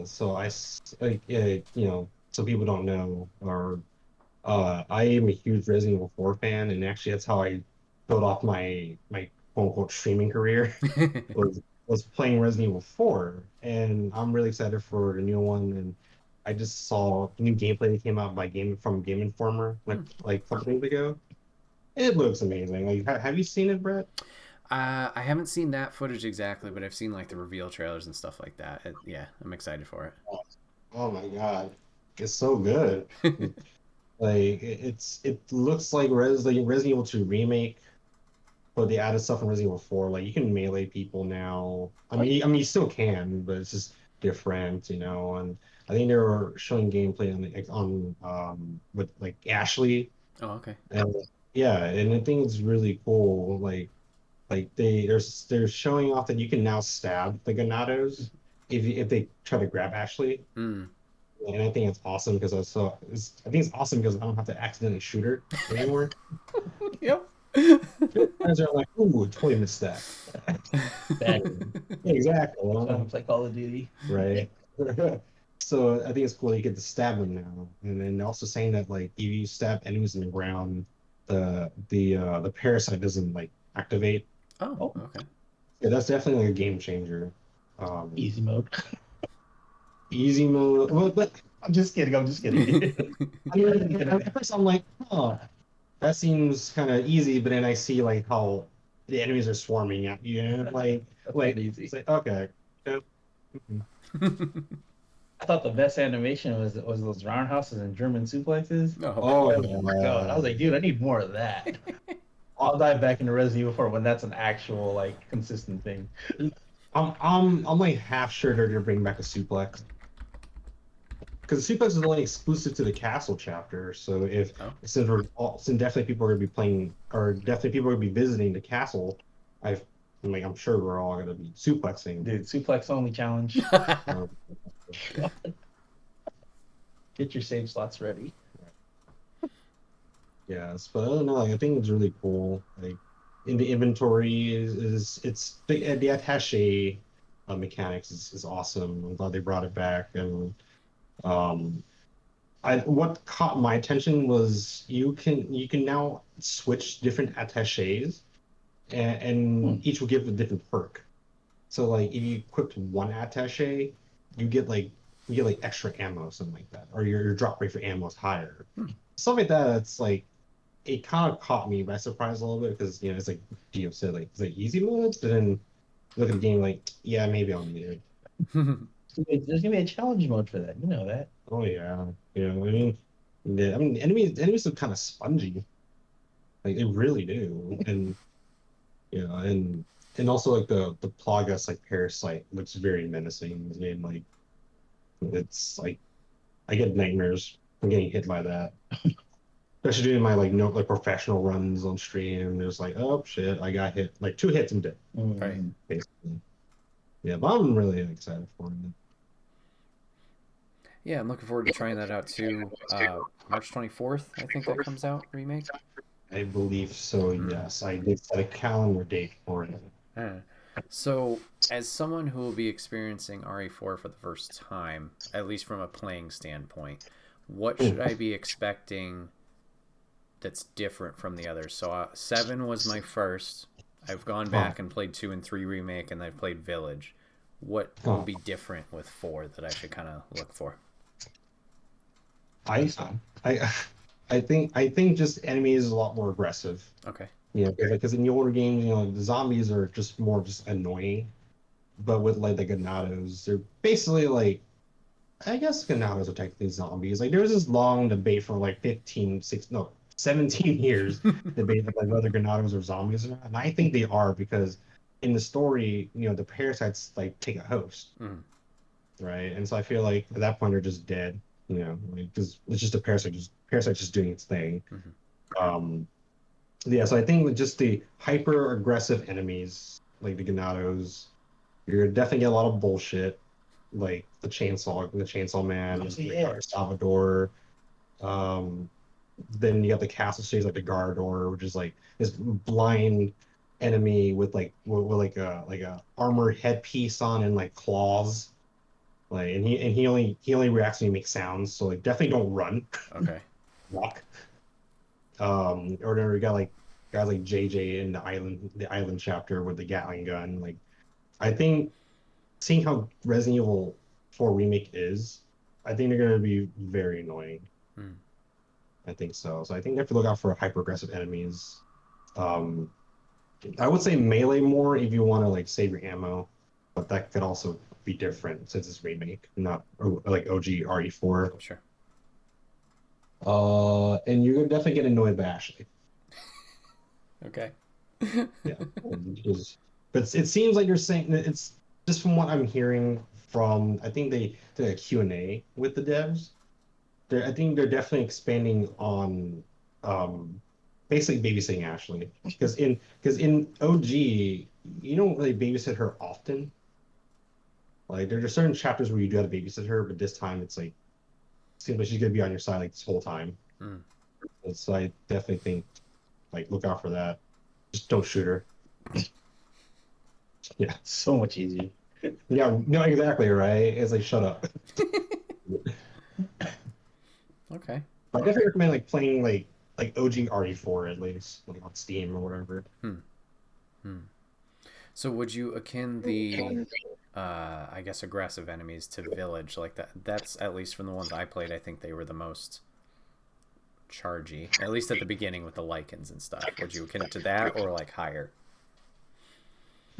So some people don't know, or I am a huge Resident Evil 4 fan, and actually that's how I built off my quote unquote streaming career was playing Resident Evil 4, and I'm really excited for the new one. And I just saw new gameplay that came out from Game Informer like a couple days ago. It looks amazing. Like, have you seen it, Brett? I haven't seen that footage exactly, but I've seen like the reveal trailers and stuff like that. Yeah, I'm excited for it. Oh my god, it's so good. Like it looks like Resident Evil 2 remake, but they added stuff in Resident Evil 4. Like you can melee people now. You still can, but it's just different, you know. And I think they were showing gameplay on with like Ashley. Oh, okay. And yeah, and I think it's really cool. Like they're showing off that you can now stab the Ganados if they try to grab Ashley. Mm. And I think it's awesome because I think it's awesome because I don't have to accidentally shoot her anymore. Yep. Guys are like, ooh, totally missed that. Yeah, exactly. Sounds like Call of Duty. Right. So I think it's cool that you get to stab them now. And then also saying that like if you stab enemies in the ground, the parasite doesn't like activate. Oh, okay. Yeah, that's definitely like a game changer. Easy mode. Easy mode. Well, but I'm just kidding. at first I'm like, oh, that seems kind of easy, but then I see like how the enemies are swarming at you, and like easy. It's like, okay. Yep. I thought the best animation was those roundhouses and German suplexes. Oh my god! I was like, dude, I need more of that. I'll dive back into Resident Evil 4 when that's an actual like consistent thing. I'm like half sure they're gonna bring back a suplex. Because the suplex is only exclusive to the castle chapter, so since definitely people are gonna be playing, or definitely people are gonna be visiting the castle, I'm sure we're all gonna be suplexing. Dude, suplex only challenge. Get your save slots ready. Yes, but I don't know. Like, I think it's really cool. Like in the inventory it's the attaché mechanics is awesome. I'm glad they brought it back. And what caught my attention was you can now switch different attachés, and each will give a different perk. So like if you equipped one attaché, you get like extra ammo, something like that, or your drop rate for ammo is higher. Stuff like that. It's like it kind of caught me by surprise a little bit because it's like Dio said, like it's like easy modes, but then look at the game like, yeah, maybe I'll need it. There's gonna be a challenge mode for that. You know that. Oh yeah, enemies are kind of spongy, like they really do, and and also like the Plagas like parasite looks very menacing in this game. Like it's like I get nightmares from getting hit by that. Especially doing my like professional runs on stream. There's like, oh shit, I got hit. Like 2 hits, I'm dead. Right. Basically. Yeah, but I'm really excited for it. Yeah, I'm looking forward to trying that out too. March 24th, I think that comes out, remake. I believe so, yes. I did set a calendar date for it. So, as someone who will be experiencing RE4 for the first time, at least from a playing standpoint, what should I be expecting that's different from the others? So 7 was my first. I've gone back and played 2 and 3 remake, and I've played Village. What will be different with 4 that I should kind of look for? I think just enemies is a lot more aggressive. Okay. Yeah, because in the older games, the zombies are just more annoying. But with like the Ganados, they're basically like, I guess Ganados are technically zombies. Like there was this long debate for like 17 years debate like whether Ganados are zombies or not. And I think they are because in the story, the parasites like take a host. Right? And so I feel like at that point they're just dead, because it's just a parasite just doing its thing. Yeah, so I think with just the hyper aggressive enemies like the Ganados, you're definitely get a lot of bullshit, like the chainsaw man, like Salvador. Then you have the castle stage like the Garrador, which is like this blind enemy with a armor headpiece on and like claws. Like, and he only reacts when he makes sounds. So like, definitely don't run. Okay. Walk. Or then we got like guys like JJ in the island chapter with the Gatling gun. Like, I think seeing how Resident Evil 4 Remake is, I think they're gonna be very annoying. Hmm. I think so. So I think they have to look out for hyper aggressive enemies. Um, I would say melee more if you want to like save your ammo, but that could also be different since it's remake, not like OG RE4. Sure. And you're gonna definitely get annoyed by Ashley. Okay. Yeah, but it seems like you're saying that it's just from what I'm hearing from. I think they did a Q&A with the devs. I think they're definitely expanding on basically babysitting Ashley because in OG you don't really babysit her often. Like there are certain chapters where you do have to babysit her, but this time it's like seems like she's gonna be on your side like this whole time. Mm. So I definitely think like look out for that. Just don't shoot her. Yeah, So much easier. yeah, no, exactly right. It's like shut up. Okay. But I definitely recommend like playing like OG RE4 at least, like on Steam or whatever. So would you akin the I guess aggressive enemies to village like that? That's at least from the ones I played, I think they were the most chargy, at least at the beginning with the lichens and stuff. Would you akin it to that or like higher?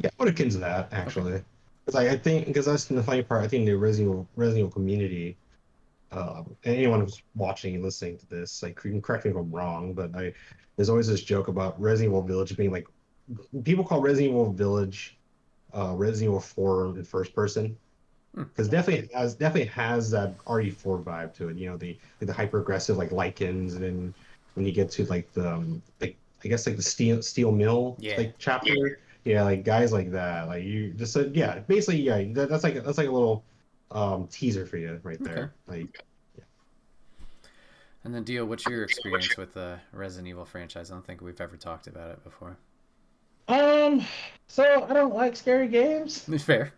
Yeah, I would akin to that actually. Because I think because that's the funny part. I think the Resident Evil community, and anyone who's watching and listening to this, like you can correct me if I'm wrong, but there's always this joke about Resident Evil Village being like people call Resident Evil Village Resident Evil 4 in first person. Because definitely has that RE4 vibe to it. You know, the hyper aggressive like lichens, and then when you get to like the like I guess like the steel mill like chapter, yeah, like guys like that. Like you just said, yeah, basically, yeah, that's like a little teaser for you right there. Okay. Like, yeah. And then Dio, what's your experience with the Resident Evil franchise? I don't think we've ever talked about it before. So I don't like scary games. Fair.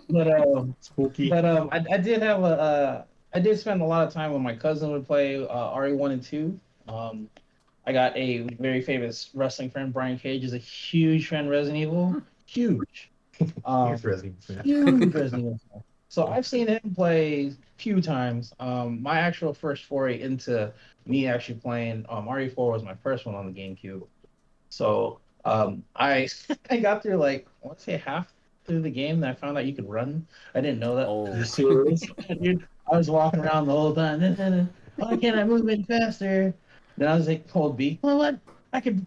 But spooky. But I did have I did spend a lot of time when my cousin would play RE1 and 2. I got a very famous wrestling friend, Brian Cage, is a huge fan of Resident Evil. Huge. Huge Resident Evil fan. Huge Resident Evil fan. So I've seen him play a few times. My actual first foray into me actually playing RE4 was my first one on the GameCube. So I I got through like I want to say half through the game that I found out you could run. I didn't know that. Oh, Dude, I was walking around the whole time. Why can't I move any faster? Then I was like, hold B. Well, what? I could.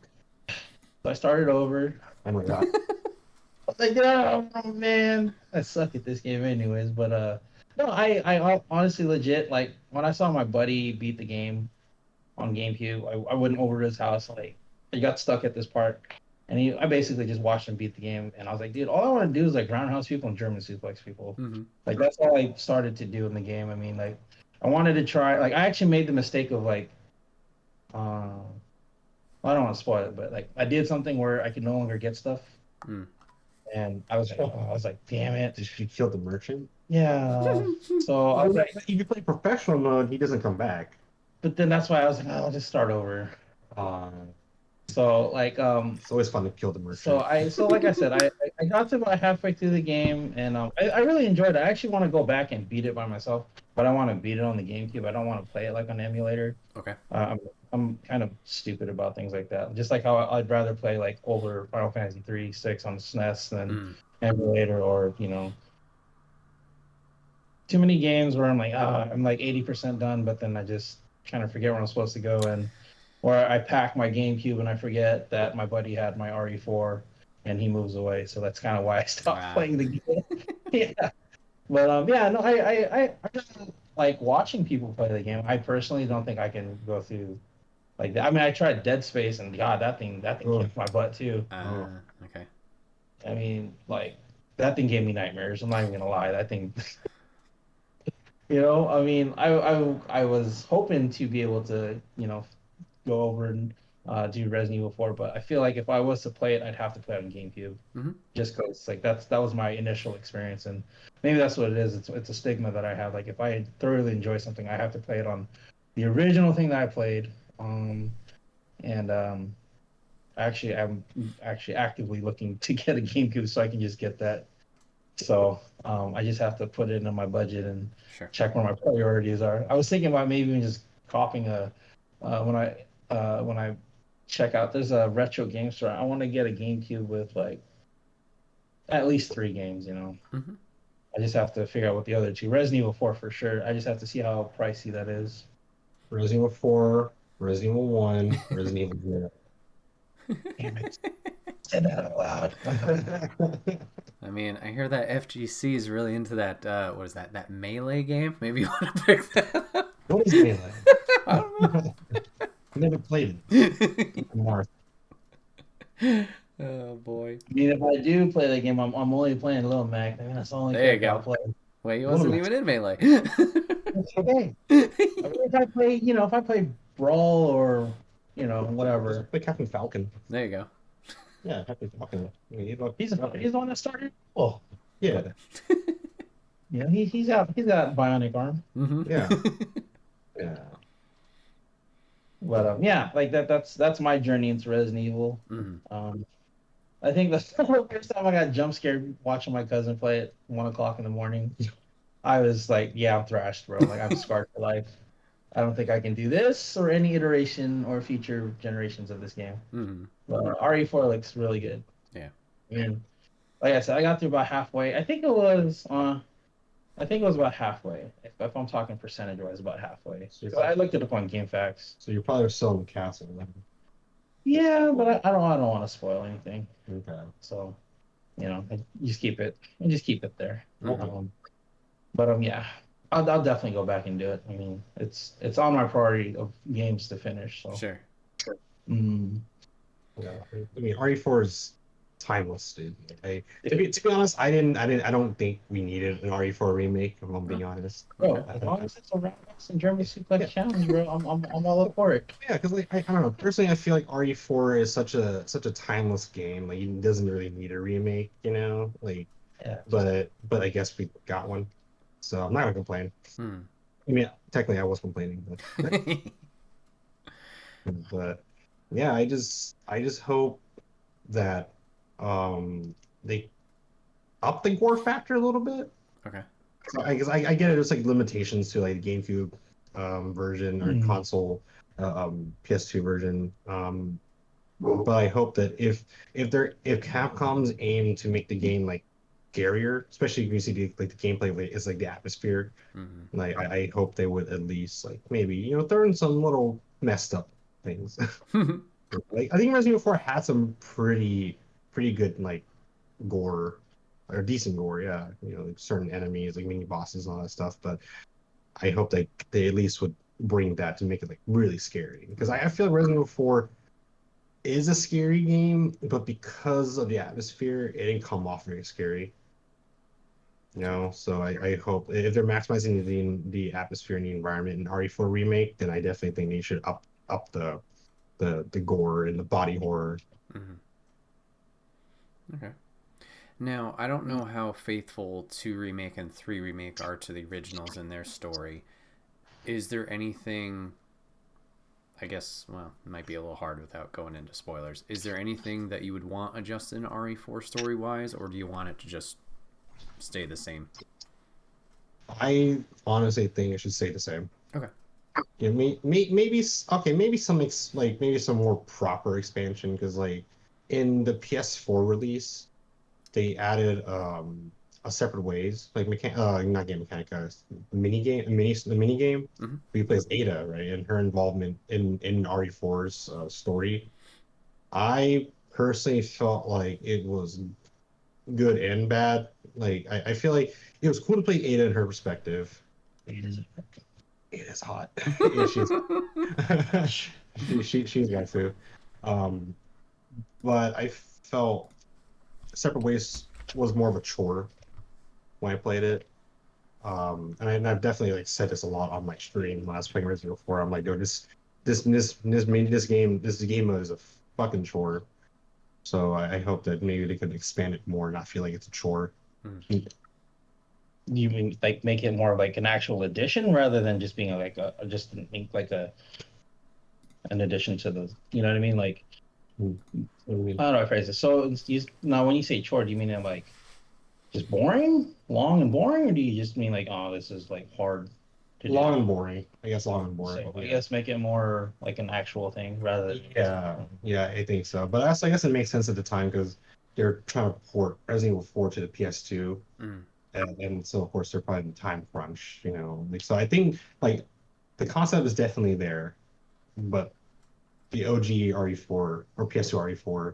So I started over. Oh my god. I was like, oh man, I suck at this game anyways. But no, I honestly legit like when I saw my buddy beat the game on GameCube, I went over to his house like he got stuck at this part. And I basically just watched him beat the game, and I was like, dude, all I want to do is like roundhouse people and German suplex people. Mm-hmm. Like that's all I started to do in the game. I mean, like I wanted to try. Like I actually made the mistake of like, well, I don't want to spoil it, but like I did something where I could no longer get stuff, and I was like, damn it! Did you kill the merchant? Yeah. So I was like, if you play professional mode, he doesn't come back. But then that's why I was like, I'll just start over. So like it's always fun to kill the merchant. So like I said, I got to about halfway through the game, and I really enjoyed it. I actually want to go back and beat it by myself, but I want to beat it on the GameCube. I don't want to play it like on emulator. Okay. I'm kind of stupid about things like that. Just like how I'd rather play like older Final Fantasy 3, 6 on SNES than emulator, or too many games where I'm like I'm like 80% done, but then I just kind of forget where I'm supposed to go, and or I pack my GameCube and I forget that my buddy had my RE4 and he moves away. So that's kind of why I stopped playing the game. Yeah. But yeah, no, I like watching people play the game. I personally don't think I can go through like that. I mean, I tried Dead Space, and God, that thing kicked my butt too. Okay. I mean, like that thing gave me nightmares. I'm not even gonna lie. That thing. I mean, I was hoping to be able to, go over and do Resident Evil 4, but I feel like if I was to play it, I'd have to play it on GameCube, just because like that was my initial experience, and maybe that's what it is. It's a stigma that I have. Like if I thoroughly enjoy something, I have to play it on the original thing that I played. Actually, I'm actually actively looking to get a GameCube so I can just get that. So I just have to put it into my budget and check where my priorities are. I was thinking about maybe even just copying when I check out. There's a retro game store. I want to get a GameCube with like at least 3 games. I just have to figure out what the other 2. Resident Evil 4 for sure. I just have to see how pricey that is. Resident Evil 4, Resident Evil 1, Resident Evil 0. Damn it. Said that out loud. I mean, I hear that FGC is really into that, what is that, that Melee game? Maybe you want to pick that up. What is Melee? I don't know. I never played it. Oh, boy. I mean, if I do play that game, I'm only playing Little Mac. I mean, that's the only There you game go. I'll play. Wait, he wasn't even in Melee. Okay. I mean, if I play Brawl or, whatever. Play Captain Falcon. There you go. Yeah, Captain Falcon. I mean, He's the one that started. Oh, yeah. Yeah, he's got bionic arm. Yeah. Yeah. But yeah, like that's my journey into Resident Evil. I think the first time I got jump scared watching my cousin play at 1:00 in the morning, I was like, yeah, I'm thrashed, bro. Like I'm scarred for life. I don't think I can do this or any iteration or future generations of this game. But RE4 looks really good. Yeah. And like I said, I got through about halfway. I think it was about halfway. If I'm talking percentage-wise, about halfway. So I looked it up on GameFAQs. So you're probably still in the castle then. Yeah, but I don't want to spoil anything. Okay. So, I just keep it there. Mm-hmm. Yeah, I'll definitely go back and do it. I mean, it's on my priority of games to finish. So Sure. Yeah. I mean, RE4 is timeless, dude. To be honest, I don't think we needed an RE4 remake. If I'm being honest. Bro, as long as it's a Roundhouse and German Suplex challenge, bro, I'm all up for it. Yeah, because like I don't know. Personally, I feel like RE4 is such a timeless game. Like it doesn't really need a remake, Like, yeah. But I guess we got one, so I'm not gonna complain. I mean, technically, I was complaining, but yeah, I just hope that they up the gore factor a little bit. Okay. Because I get it. There's like limitations to like the GameCube version or console PS2 version. But I hope that if Capcom's aim to make the game like scarier, especially if you see the gameplay, it's like the atmosphere. Like I hope they would at least like maybe throw in some little messed up things. Like I think Resident Evil 4 had some pretty good like gore or decent gore, yeah. Like certain enemies, like mini bosses and all that stuff. But I hope they at least would bring that to make it like really scary. Because I feel like Resident Evil 4 is a scary game, but because of the atmosphere, it didn't come off very scary. So I hope if they're maximizing the atmosphere and the environment in RE4 Remake, then I definitely think they should up the gore and the body horror. Okay. Now, I don't know how faithful 2 Remake and 3 Remake are to the originals in their story. Is there anything, I guess, well, it might be a little hard without going into spoilers. Is there anything that you would want adjusted in RE4 story-wise, or do you want it to just stay the same? I honestly think it should stay the same. Okay. Yeah, maybe some more proper expansion, because like in the PS4 release, they added a separate ways like not game mechanic, the mini game. We play as Ada, right, and her involvement in RE4's story. I personally felt like it was good and bad. Like I feel like it was cool to play Ada in her perspective. Ada's hot. she's got to. But I felt Separate Ways was more of a chore when I played it. And I've definitely like said this a lot on my stream when I was playing Resident Evil 4. I'm like, yo, this game is a fucking chore. So I hope that maybe they could expand it more, and not feel like it's a chore. You mean like make it more like an actual addition rather than just being like an addition to the, you know what I mean? Like, I don't know how to phrase it. So now when you say chore, do you mean it like just boring, long and boring, or do you just mean like, oh, this is like hard to do? Long and boring. I guess long and boring. So I guess make it more like an actual thing rather than yeah, I think so. But I guess it makes sense at the time because they're trying to port Resident Evil 4 to the PS2. And so of course they're probably in time crunch, you know. Like, so I think like the concept is definitely there, but the OG RE4 or PS2 RE4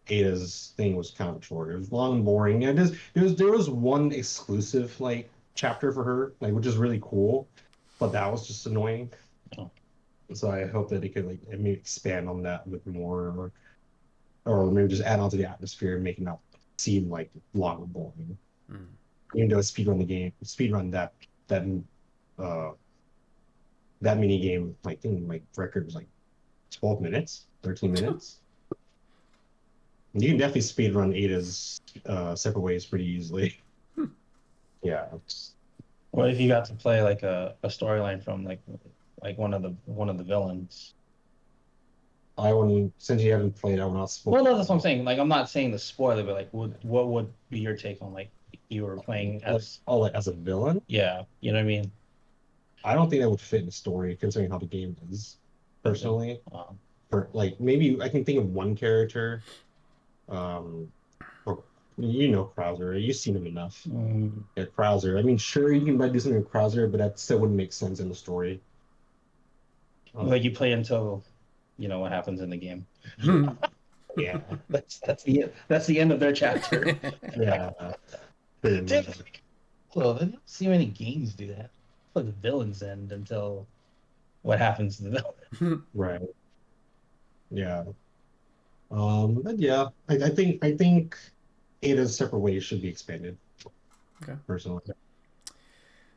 Ada's thing was kind of a chore. It was long and boring. And there was one exclusive like chapter for her, like, which is really cool, but that was just annoying. So I hope that they could like maybe expand on that a bit more, or maybe just add on to the atmosphere and make it not seem like long and boring. Even though speedrun that mini game, I think like record was like 12 minutes, 13 minutes. You can definitely speedrun Ada's Separate Ways pretty easily. Yeah. What if you got to play like a storyline from like one of the villains? Since you haven't played, I will not spoil. Well, no, that's what I'm saying. Like, I'm not saying the spoiler, but like, what would be your take on like you were playing as like as a villain? Yeah, you know what I mean. I don't think that would fit in the story, considering how the game is. Personally, for like maybe I can think of one character. Or, you know Krauser. You've seen him enough. Yeah, Krauser. I mean, sure, you can do something with Krauser, but that still wouldn't make sense in the story. Like you play until you know what happens in the game. Yeah, that's the end of their chapter. Yeah. Well, I don't see many games do that. Let the villains end until what happens to the villain. Right. Yeah. But yeah, I think Ada's Separate Ways should be expanded. Okay. Personally.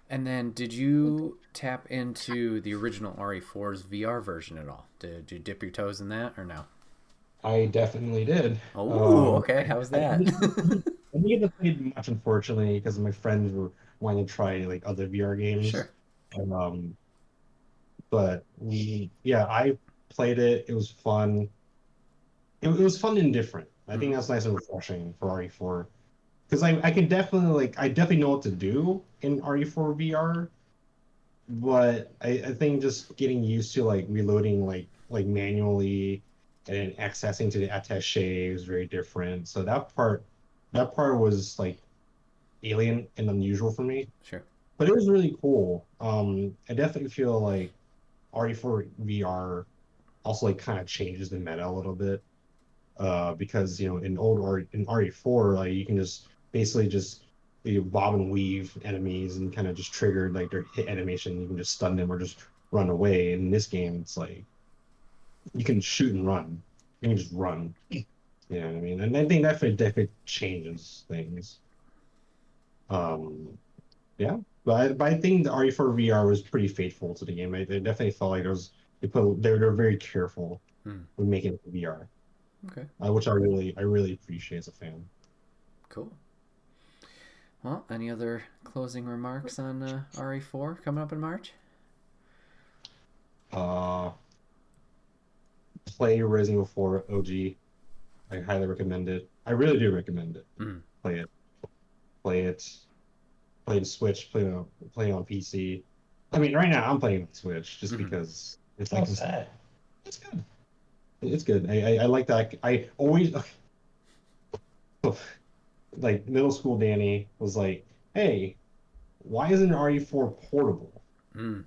And then, did you tap into the original RE4's VR version at all? Did you dip your toes in that, or no? I definitely did. Oh, okay. How was that? I didn't get to play it much, unfortunately, because my friends were wanting to try like other VR games. Sure. But I played it. It was fun. It was fun and different. I think that's nice and refreshing for RE4. Because I can definitely I definitely know what to do in RE4 VR, but I think just getting used to like reloading like manually and accessing to the attaché is very different. So that part was like alien and unusual for me. Sure. But it was really cool. I definitely feel like RE4 VR also like kind of changes the meta a little bit. Because in RE4 like you can just basically just bob and weave enemies and kind of just trigger like their hit animation. You can just stun them or just run away. In this game, it's like you can shoot and run. You can just run. You know what I mean? And I think that definitely changes things. Yeah, but I think the RE4 VR was pretty faithful to the game. I definitely felt like they're very careful with making it VR. Okay. Which I really appreciate as a fan. Cool. Well, any other closing remarks on RE4 coming up in March? Play Resident Evil 4 OG. I highly recommend it. I really do recommend it. Play it. Play on Switch. Play on PC. I mean, right now I'm playing on Switch just because it's like sad. It's good. It's good. I like that. I always like middle school Danny was like, "Hey, why isn't RE4 portable?" And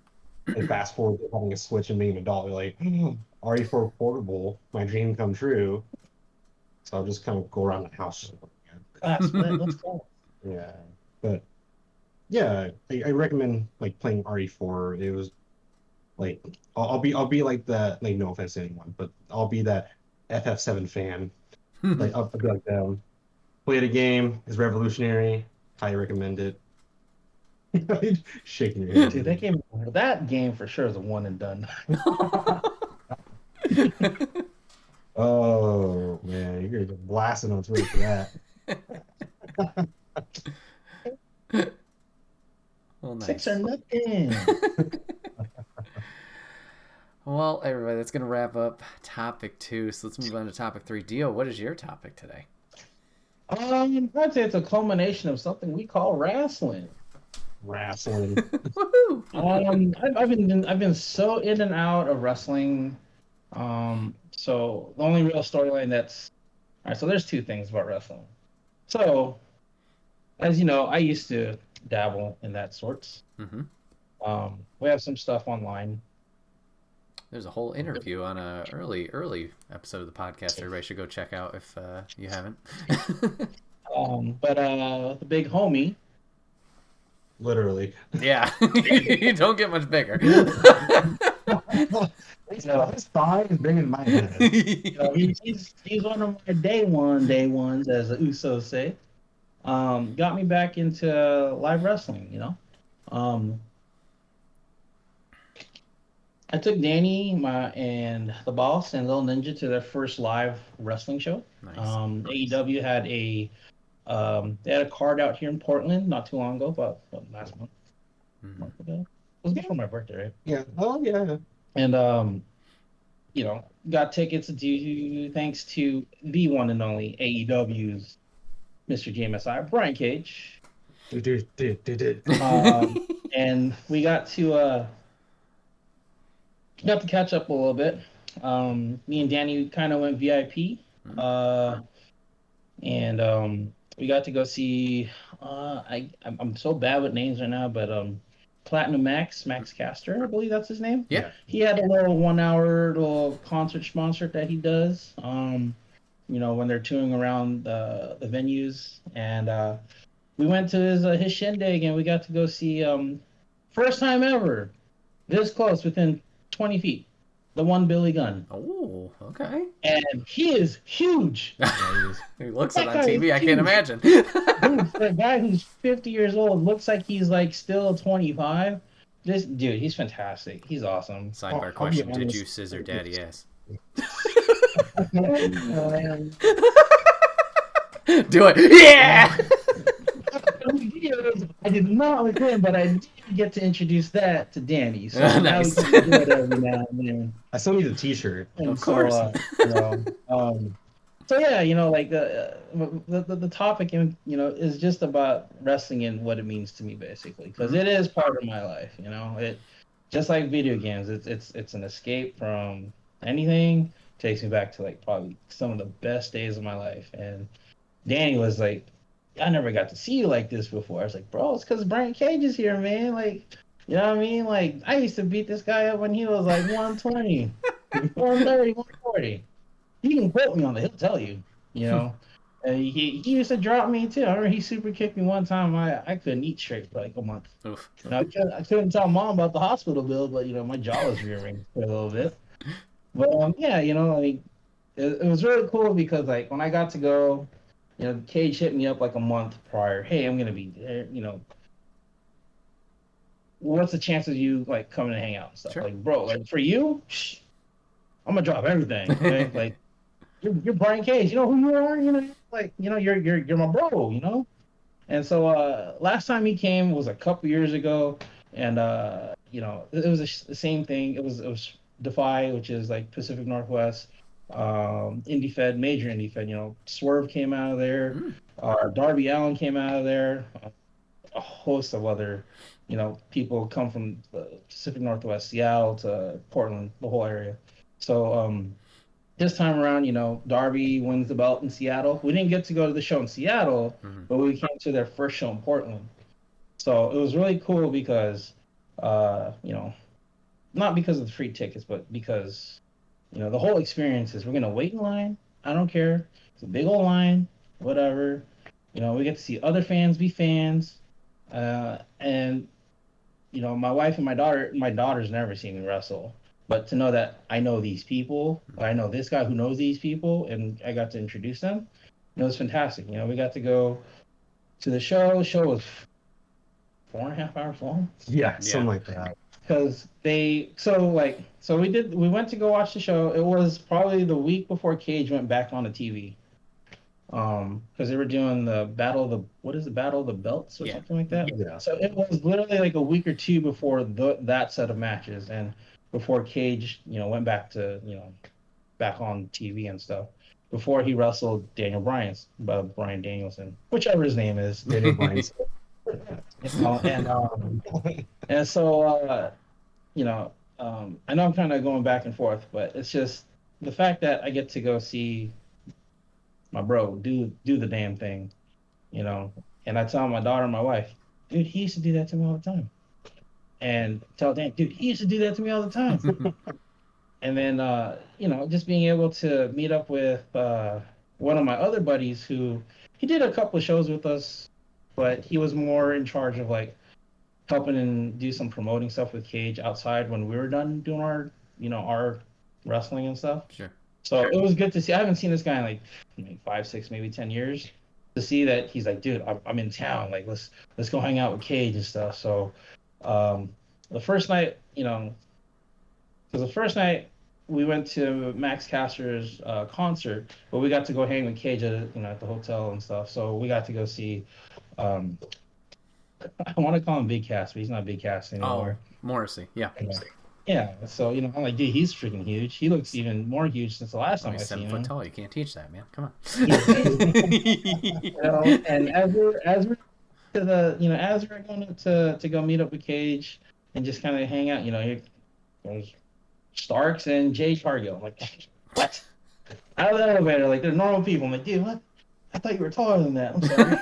fast forward to having a Switch and being an adult, you're like, RE4 portable, my dream come true. So I'll just kind of go around the house. Let's go. Yeah, but yeah, I recommend like playing RE4. It was like I'll be like that. Like no offense to anyone, but I'll be that FF7 fan. Like I'll be like them. Play the game. It's revolutionary. Highly recommend it. Shaking your head. Dude, that game for sure is a one and done. Oh man, you're gonna get blasted on Twitter for that. Well, nice. 6 or nothing. Well, everybody, that's going to wrap up topic 2. So let's move on to topic 3. Dio, what is your topic today? I'd say it's a culmination of something we call wrestling. Wrestling. Woohoo! I've been so in and out of wrestling. So the only real storyline that's all right. So there's two things about wrestling. So, as you know, I used to dabble in that sorts. Mm-hmm. We have some stuff online. There's a whole interview on a early episode of the podcast. Everybody should go check out if you haven't. But the big homie. Literally. Yeah, you don't get much bigger. His thigh is bigger than my head. He's one of my day ones, as the Usos say. Got me back into live wrestling. I took Danny and the boss and Little Ninja to their first live wrestling show. Nice. AEW had they had a card out here in Portland not too long ago, about last month. Mm-hmm. Month ago. It was before my birthday, right? Yeah. Oh yeah. And got tickets thanks to the one and only AEW's Mr. JMSI, Brian Cage. And we got to catch up a little bit. Me and Danny kind of went VIP. And we got to go see I'm so bad with names right now, but Platinum Max Caster, I believe that's his name. Yeah. He had a little 1 hour little concert that he does. When they're touring around the venues, and we went to his shindig, and we got to go see first time ever this close within 20 feet, the one Billy Gunn. Oh, okay. And he is huge. He looks it on TV. I can't imagine. Dude, for a guy who's 50 years old, looks like he's like still 25. This dude, he's fantastic. He's awesome. Sidebar question: did you scissor Daddy ass? Do it. Yeah. I did not with him, but I did get to introduce that to Danny. So nice. Now we can do it every now and then. I still need a T-shirt. And of course. So yeah, like the topic, is just about wrestling and what it means to me, basically, because it is part of my life. It just like video games. It's an escape from anything. Takes me back to like probably some of the best days of my life. And Danny was like, I never got to see you like this before. I was like, bro, it's because Brian Cage is here, man. Like, you know what I mean? Like, I used to beat this guy up when he was like 120, 130, 140. He can quote me on it. He'll tell you, And he used to drop me too. I remember he super kicked me one time. I couldn't eat straight for like a month. Oof. I couldn't tell mom about the hospital bill, but my jaw was rearing for a little bit. But it was really cool because like when I got to go, Cage hit me up like a month prior. Hey, I'm gonna be there. What's the chance of you like coming to hang out and stuff? Sure. Like, bro, like for you, I'm gonna drop everything. Okay? Like, you're Brian Cage. You know who you are. You're my bro. And so last time he came was a couple years ago, and it was the same thing. It was Defy, which is like Pacific Northwest. Major Indie Fed, Swerve came out of there, Darby Allin came out of there, a host of other, people come from the Pacific Northwest, Seattle to Portland, the whole area. So this time around, Darby wins the belt in Seattle. We didn't get to go to the show in Seattle, but we came to their first show in Portland. So it was really cool because, not because of the free tickets, but because the whole experience is we're going to wait in line. I don't care. It's a big old line, whatever. We get to see other fans be fans. And, my wife and my daughter's never seen me wrestle. But to know that I know these people, I know this guy who knows these people, and I got to introduce them, it was fantastic. We got to go to the show. The show was 4.5 hours long. Yeah, something like that. Because we went to go watch the show. It was probably the week before Cage went back on the TV. Because they were doing the Battle of the Belts or something like that. Yeah. So it was literally like a week or two before that set of matches, and before Cage, went back to, back on TV and stuff. Before he wrestled Brian Danielson, whichever his name is, Daniel Bryan. And so I know I'm kind of going back and forth, but it's just the fact that I get to go see my bro do the damn thing, and I tell my daughter and my wife, dude, he used to do that to me all the time, and tell Dan, dude, he used to do that to me all the time. And then just being able to meet up with one of my other buddies who he did a couple of shows with us, but he was more in charge of like helping and do some promoting stuff with Cage outside when we were done doing our wrestling and stuff. Sure. So it was good to see. I haven't seen this guy in like 5, 6, maybe 10 years. To see that he's like, dude, I'm in town. Like, let's go hang out with Cage and stuff. So the first night, we went to Max Caster's concert, but we got to go hang with Cage at the hotel and stuff. So we got to go see. I want to call him Big Cass, but he's not Big Cass anymore. Oh, Morrissey, yeah. Yeah, so I'm like, dude, he's freaking huge. He looks even more huge since the last time I seen him. 7 foot tall. You can't teach that, man. Come on. And as we're going up to go meet up with Cage and just kind of hang out, there's Starks and Jay Cargill. I'm like, what? Out of the elevator, like they're normal people. I'm like, dude, what? I thought you were taller than that. I'm sorry.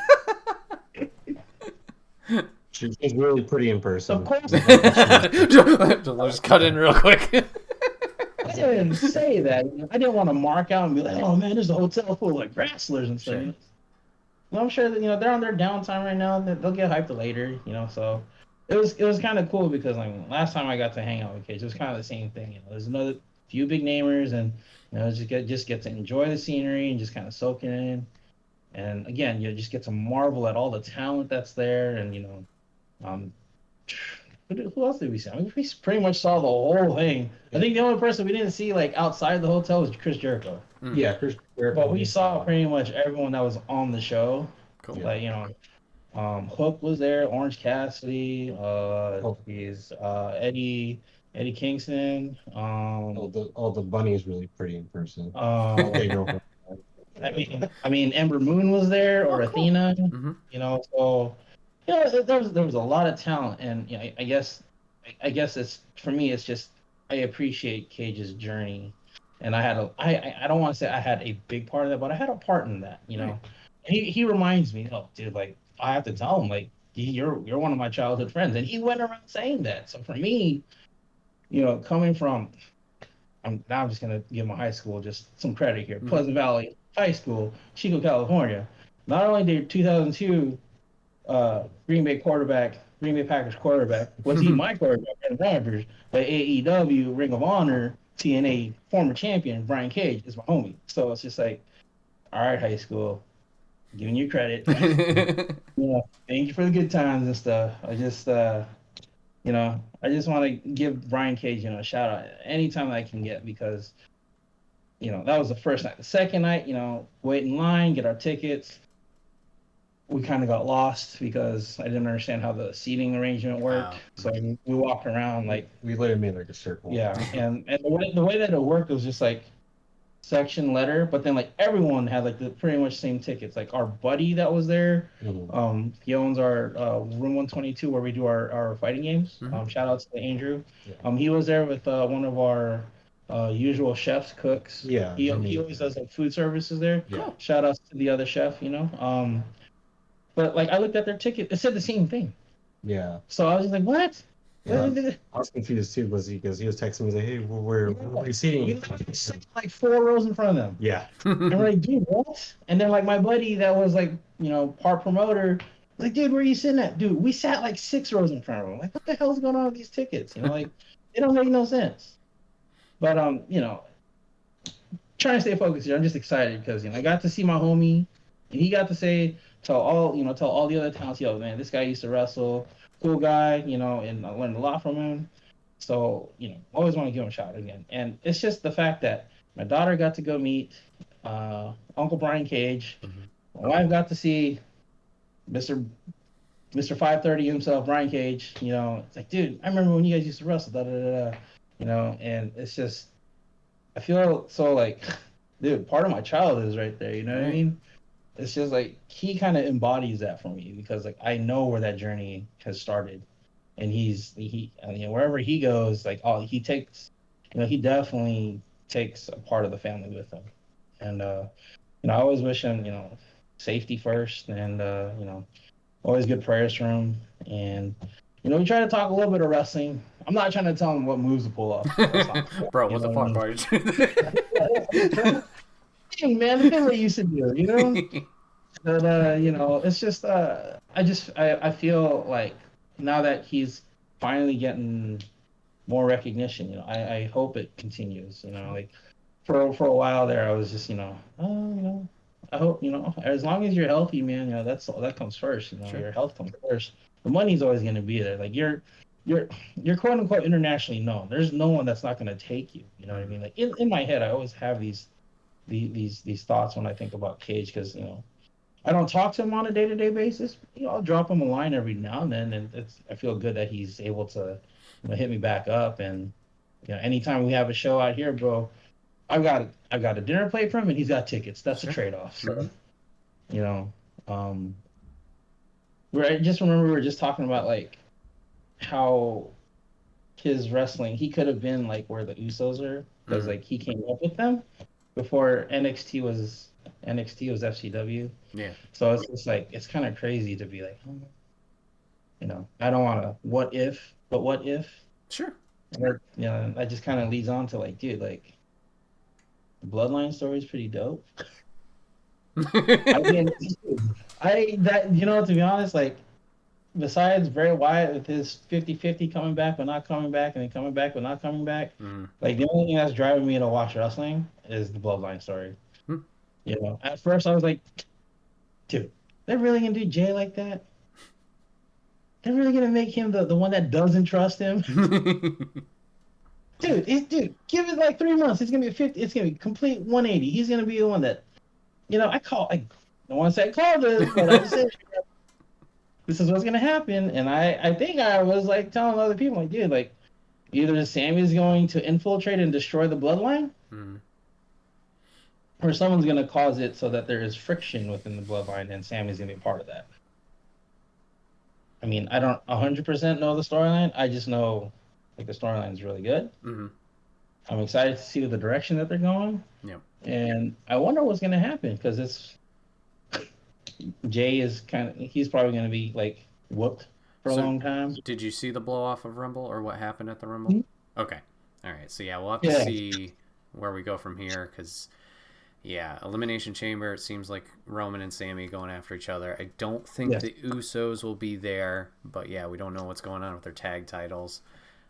She's really pretty in person. Of course. Just cut in real quick. I didn't say that. I didn't want to mark out and be like, oh man, there's a hotel full of like wrestlers and stuff. Sure. Well, I'm sure that they're on their downtime right now. They'll get hyped later. So it was kind of cool because last time I got to hang out with Cage, it was kind of the same thing. There's another few big namers, and just get to enjoy the scenery and just kind of soak it in. And again, you just get to marvel at all the talent that's there, and who else did we see? We pretty much saw the whole thing. I think the only person we didn't see outside the hotel was Chris Jericho. Yeah, Chris Jericho. But we saw pretty much everyone that was on the show. Cool. Like Hook was there, Orange Cassidy, Eddie Kingston. All the bunnies really pretty in person. I mean, Ember Moon was there, or Athena. Mm-hmm. So there was a lot of talent, and I guess it's for me. It's just I appreciate Cage's journey, and I don't want to say I had a big part of that, but I had a part in that. Right. He reminds me, dude, like I have to tell him, like you're one of my childhood friends, and he went around saying that. So for me, coming from, I'm just gonna give my high school just some credit here, Pleasant Valley High School, Chico, California. Not only did 2002 Green Bay Packers quarterback was he my quarterback, Aaron Rodgers, but AEW Ring of Honor TNA former champion Brian Cage is my homie. So it's just like, all right, high school, giving you credit. Thank you for the good times and stuff. I just want to give Brian Cage a shout out anytime I can get, because that was the first night. The second night, wait in line, get our tickets. We kind of got lost because I didn't understand how the seating arrangement worked. Wow. So we walked around like we literally made like a circle. Yeah, and the way that it worked was just like section letter, but then like everyone had like the pretty much same tickets. Like our buddy that was there, he owns our room 122 where we do our fighting games. Shout out to Andrew. Yeah. He was there with one of our usual chefs, cooks. Yeah, he always does like food services there. Yeah. Shout outs to the other chef, But like I looked at their ticket, it said the same thing. Yeah. So I was just like, what? Yeah. I was confused too, because he was texting me, like, hey, where are we seating? We sat like 4 rows in front of them. Yeah. And we're like, dude, what? And then like my buddy that was like, part promoter, was like, dude, where are you sitting at? Dude, we sat like 6 rows in front of them. Like, what the hell's going on with these tickets? Like, it don't make no sense. But trying to stay focused here. I'm just excited because I got to see my homie, and he got to tell all the other talents, yo, man, this guy used to wrestle. cool guy, you know, and I learned a lot from him. So, you know, always want to give him a shot again. And it's just the fact that my daughter got to go meet Uncle Brian Cage. Mm-hmm. My wife got to see Mr. 530 himself, Brian Cage. You know, it's like, dude, I remember when you guys used to wrestle, da da da da. You know, and it's just, I feel so like, dude, part of my childhood is right there. You know what I mean? It's just like he kind of embodies that for me because like I know where that journey has started, and he you know, wherever he goes, like he takes, you know, he definitely takes a part of the family with him, and you know, I always wish him, you know, safety first, and you know, always good prayers for him, and you know, we try to talk a little bit of wrestling. I'm not trying to tell him what moves to pull off. Bro, what the fuck, bro? Hey, man, the thing we used to do, you know? But, you know, it's just, I feel like now that he's finally getting more recognition, you know, I hope it continues, you know, like for a while there, I was just, you know, oh, you know, I hope, you know, as long as you're healthy, man, you know, that comes first, you know, your health comes first. The money's always going to be there. Like you're quote unquote internationally known. There's no one that's not going to take you. You know what I mean? Like in my head, I always have these thoughts when I think about Cage because, you know, I don't talk to him on a day-to-day basis. You know, I'll drop him a line every now and then, and I feel good that he's able to, you know, hit me back up. And you know, anytime we have a show out here, bro, I've got a dinner plate for him, and he's got tickets. That's a trade-off. So, you know, I just remember we were just talking about like how his wrestling, he could have been like where the Usos are because like he came up with them before NXT was FCW. Yeah. So it's just like it's kind of crazy to be like, oh, you know, I don't want to what if, but what if? Sure. And that, you know, that just kind of leads on to like, dude, like the Bloodline story is pretty dope. I mean, you know, to be honest, like besides Bray Wyatt with his 50-50 coming back but not coming back and then coming back but not coming back, like the only thing that's driving me to watch wrestling is the Bloodline story. You know, at first I was like, dude, they're really gonna do Jay like that? They're really gonna make him the one that doesn't trust him? Dude, give it like 3 months. It's gonna be 50. It's gonna be complete 180. He's gonna be the one that, you know, I don't want to say I called it, but I just said this is what's gonna happen. And I think I was like telling other people, like, dude, like either Sammy's going to infiltrate and destroy the Bloodline, or someone's going to cause it so that there is friction within the Bloodline, and Sammy's going to be a part of that. I mean, I don't 100% know the storyline. I just know like the storyline is really good. I'm excited to see the direction that they're going. Yeah. And I wonder what's going to happen because Jay is he's probably going to be like whooped for a long time. Did you see the blow off of Rumble or what happened at the Rumble? Okay. All right. So yeah, we'll have to see where we go from here because yeah, Elimination Chamber, it seems like Roman and Sammy going after each other. I don't think the Usos will be there, but yeah, we don't know what's going on with their tag titles.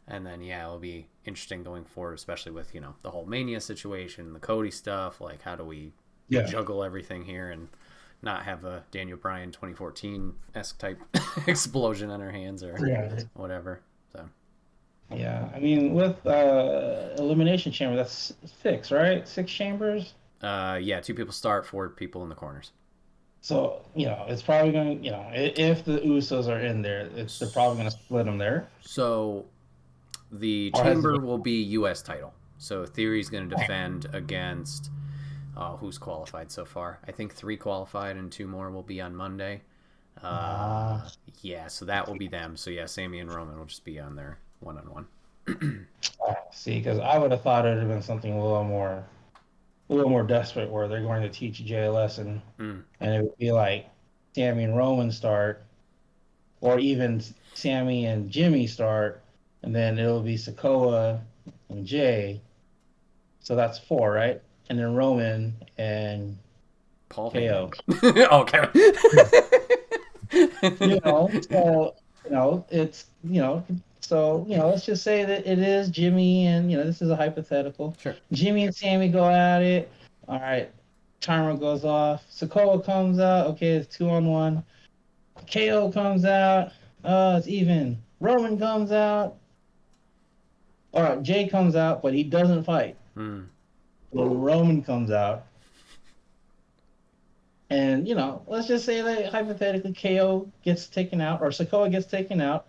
And then, yeah, it'll be interesting going forward, especially with, you know, the whole Mania situation, the Cody stuff. Like, how do we juggle everything here and not have a Daniel Bryan 2014-esque type explosion on our hands or whatever. So. Yeah, I mean, with Elimination Chamber, that's 6, right? 6 chambers? Yeah, 2 people start, 4 people in the corners. So, you know, it's probably going to, you know, if the Usos are in there, they're probably going to split them there. So, the chamber will be U.S. title. So, Theory's going to defend against, who's qualified so far? I think 3 qualified and 2 more will be on Monday. Yeah, so that will be them. So, yeah, Sammy and Roman will just be on their one-on-one. See, because I would have thought it would have been something a little more desperate where they're going to teach Jay a lesson, and it would be like Sammy and Roman start, or even Sammy and Jimmy start, and then it'll be Sikoa and Jay. So that's 4, right? And then Roman and Paul KO. Okay. You know, so you know it's So, let's just say that it is Jimmy and, this is a hypothetical. Sure. Jimmy and Sammy go at it. All right. Timer goes off. Sikoa comes out. Okay, it's 2-on-1. KO comes out. It's even. Roman comes out. Or Jay comes out, but he doesn't fight. Well, Roman comes out. And, let's just say that hypothetically KO gets taken out, or Sikoa gets taken out.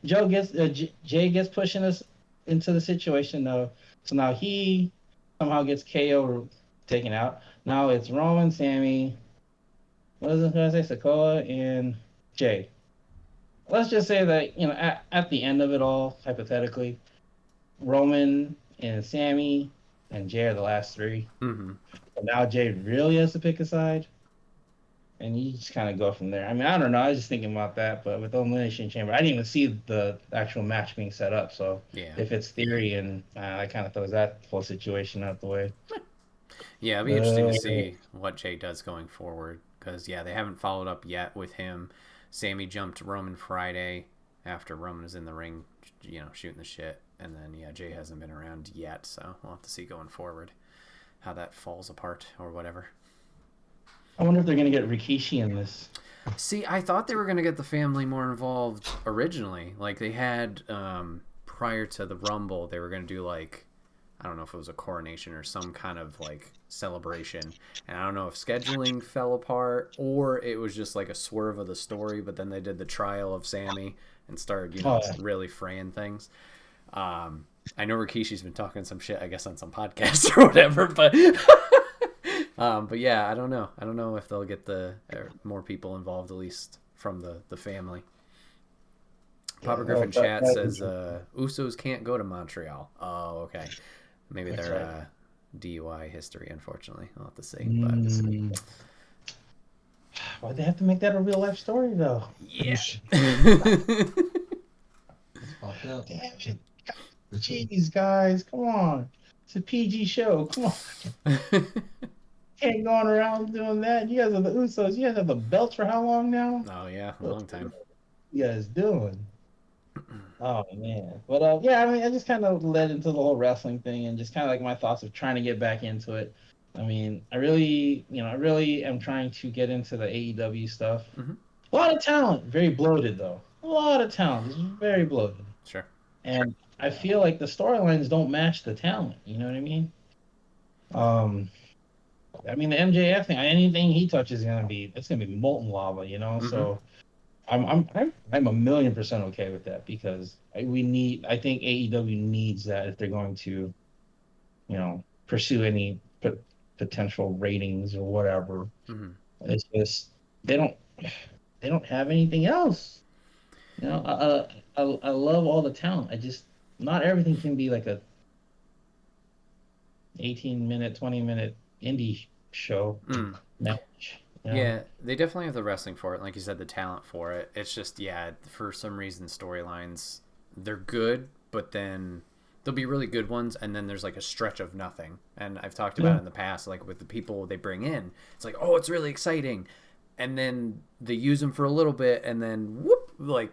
Jay gets pushing us into the situation, though. So now he somehow gets KO taken out. Now it's Roman, Sammy, what was I going to say? Sikoa and Jay. Let's just say that, at the end of it all, hypothetically, Roman and Sammy and Jay are the last three. But now Jay really has to pick a side. And you just kind of go from there. I mean, I don't know. I was just thinking about that. But with the Elimination Chamber, I didn't even see the actual match being set up. So if it's theory, and that kind of throws that whole situation out the way. Yeah, it'll be interesting to see what Jay does going forward. Because, they haven't followed up yet with him. Sammy jumped Roman Friday after Roman was in the ring, shooting the shit. And then, Jay hasn't been around yet. So we'll have to see going forward how that falls apart or whatever. I wonder if they're going to get Rikishi in this. See, I thought they were going to get the family more involved originally. Like, they had, prior to the Rumble, they were going to do, like, I don't know if it was a coronation or some kind of, like, celebration. And I don't know if scheduling fell apart or it was just, like, a swerve of the story. But then they did the trial of Sammy and started, really fraying things. I know Rikishi's been talking some shit, I guess, on some podcasts or whatever, but... But yeah, I don't know. I don't know if they'll get more people involved, at least from the family. Papa Griffin chat says Usos can't go to Montreal. Oh, okay. Maybe they're DUI history, unfortunately. I'll have to see. But... Why'd they have to make that a real life story, though? Yeah. Damn it. Jeez, guys, come on. It's a PG show. Come on. Ain't going around doing that. You guys are the Usos. You guys have the belts for how long now? Oh, yeah. A long time. What you guys doing? Oh, man. But, I mean, I just kind of led into the whole wrestling thing and just kind of like my thoughts of trying to get back into it. I mean, I really am trying to get into the AEW stuff. A lot of talent. Very bloated, though. A lot of talent. It's very bloated. Sure. And I feel like the storylines don't match the talent. You know what I mean? I mean, the MJF thing, anything he touches is gonna be molten lava, So I'm 1,000,000% okay with that because I think AEW needs that if they're going to, pursue any potential ratings or whatever. It's just they don't have anything else. I love all the talent. Not everything can be like a 18-minute, 20-minute indie show match. Yeah, they definitely have the wrestling for it. Like you said, the talent for it. It's just, for some reason, storylines, they're good, but then there'll be really good ones, and then there's like a stretch of nothing. And I've talked about it in the past, like with the people they bring in. It's like, oh, it's really exciting. And then they use them for a little bit, and then whoop, like,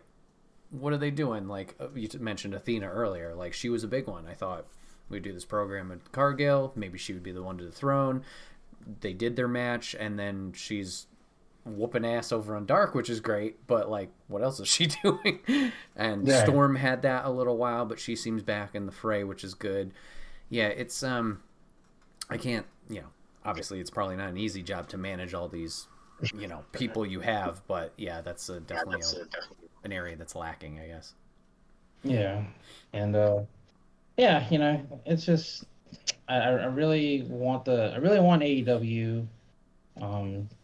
what are they doing? Like, you mentioned Athena earlier. Like, she was a big one. I thought we'd do this program at Cargill. Maybe she would be the one to the throne. They did their match, and then she's whooping ass over on Dark, which is great. But, like, what else is she doing? And Storm had that a little while, but she seems back in the fray, which is good. Yeah, it's, I can't, obviously it's probably not an easy job to manage all these, people you have. But, yeah, that's definitely an area that's lacking, I guess. Yeah. And, it's just... I really want AEW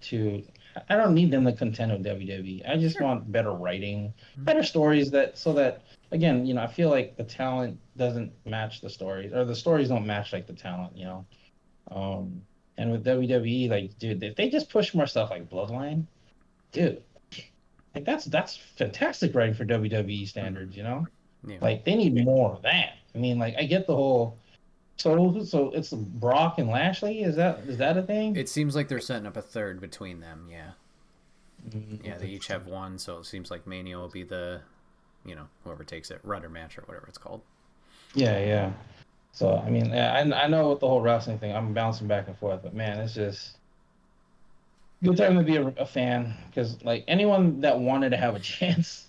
to. I don't need them to contend with WWE. I just want better writing, better stories so that again, I feel like the talent doesn't match the stories, or the stories don't match like the talent, And with WWE, like, dude, if they just push more stuff like Bloodline, dude, like that's fantastic writing for WWE standards, Yeah. Like they need more of that. I mean, like I get the whole. So it's Brock and Lashley? Is that a thing? It seems like they're setting up a third between them, yeah. Yeah, they each have one, so it seems like Mania will be the, whoever takes it, rudder match or whatever it's called. Yeah. So, I mean, I know with the whole wrestling thing, I'm bouncing back and forth, but man, it's just good time to be a fan, because, like, anyone that wanted to have a chance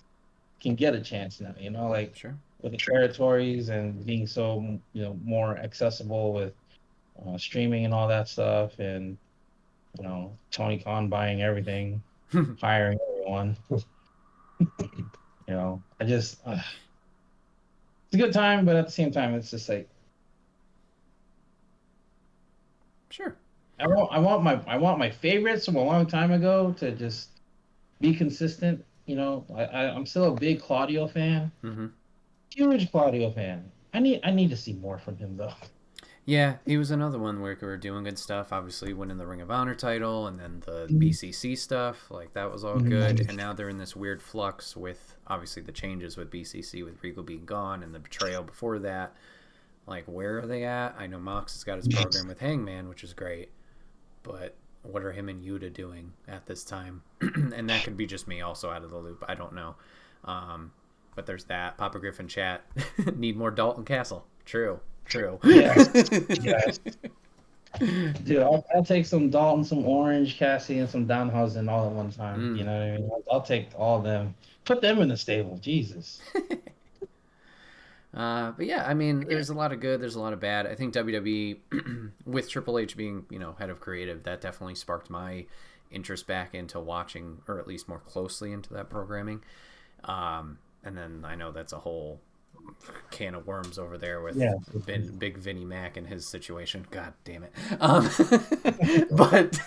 can get a chance now. Like Sure. with the territories and being so more accessible with streaming and all that stuff, and Tony Khan buying everything, hiring everyone. I just it's a good time, but at the same time, it's just like Sure. I want my favorites from a long time ago to just be consistent. I'm still a big Claudio fan. Mm-hmm. Huge Claudio fan. I need to see more from him though. Yeah, he was another one where we were doing good stuff. Obviously, winning the Ring of Honor title, and then the BCC stuff. Like that was all good. And now they're in this weird flux with obviously the changes with BCC, with Regal being gone, and the betrayal before that. Like, where are they at? I know Mox has got his program with Hangman, which is great, but what are him and Yuta doing at this time? And that could be just me also out of the loop. I don't know. But there's that. Papa Griffin chat. Need more Dalton Castle. True. Yes. Dude, I'll take some Dalton, some Orange, Cassie, and some Danhausen all at one time. You know what I mean? I'll take all of them. Put them in the stable. Jesus. But yeah, I mean, there's a lot of good, there's a lot of bad. I think WWE, with Triple H being, head of creative, that definitely sparked my interest back into watching, or at least more closely into that programming. And then I know that's a whole can of worms over there with Big Vinnie Mac and his situation. God damn it. But,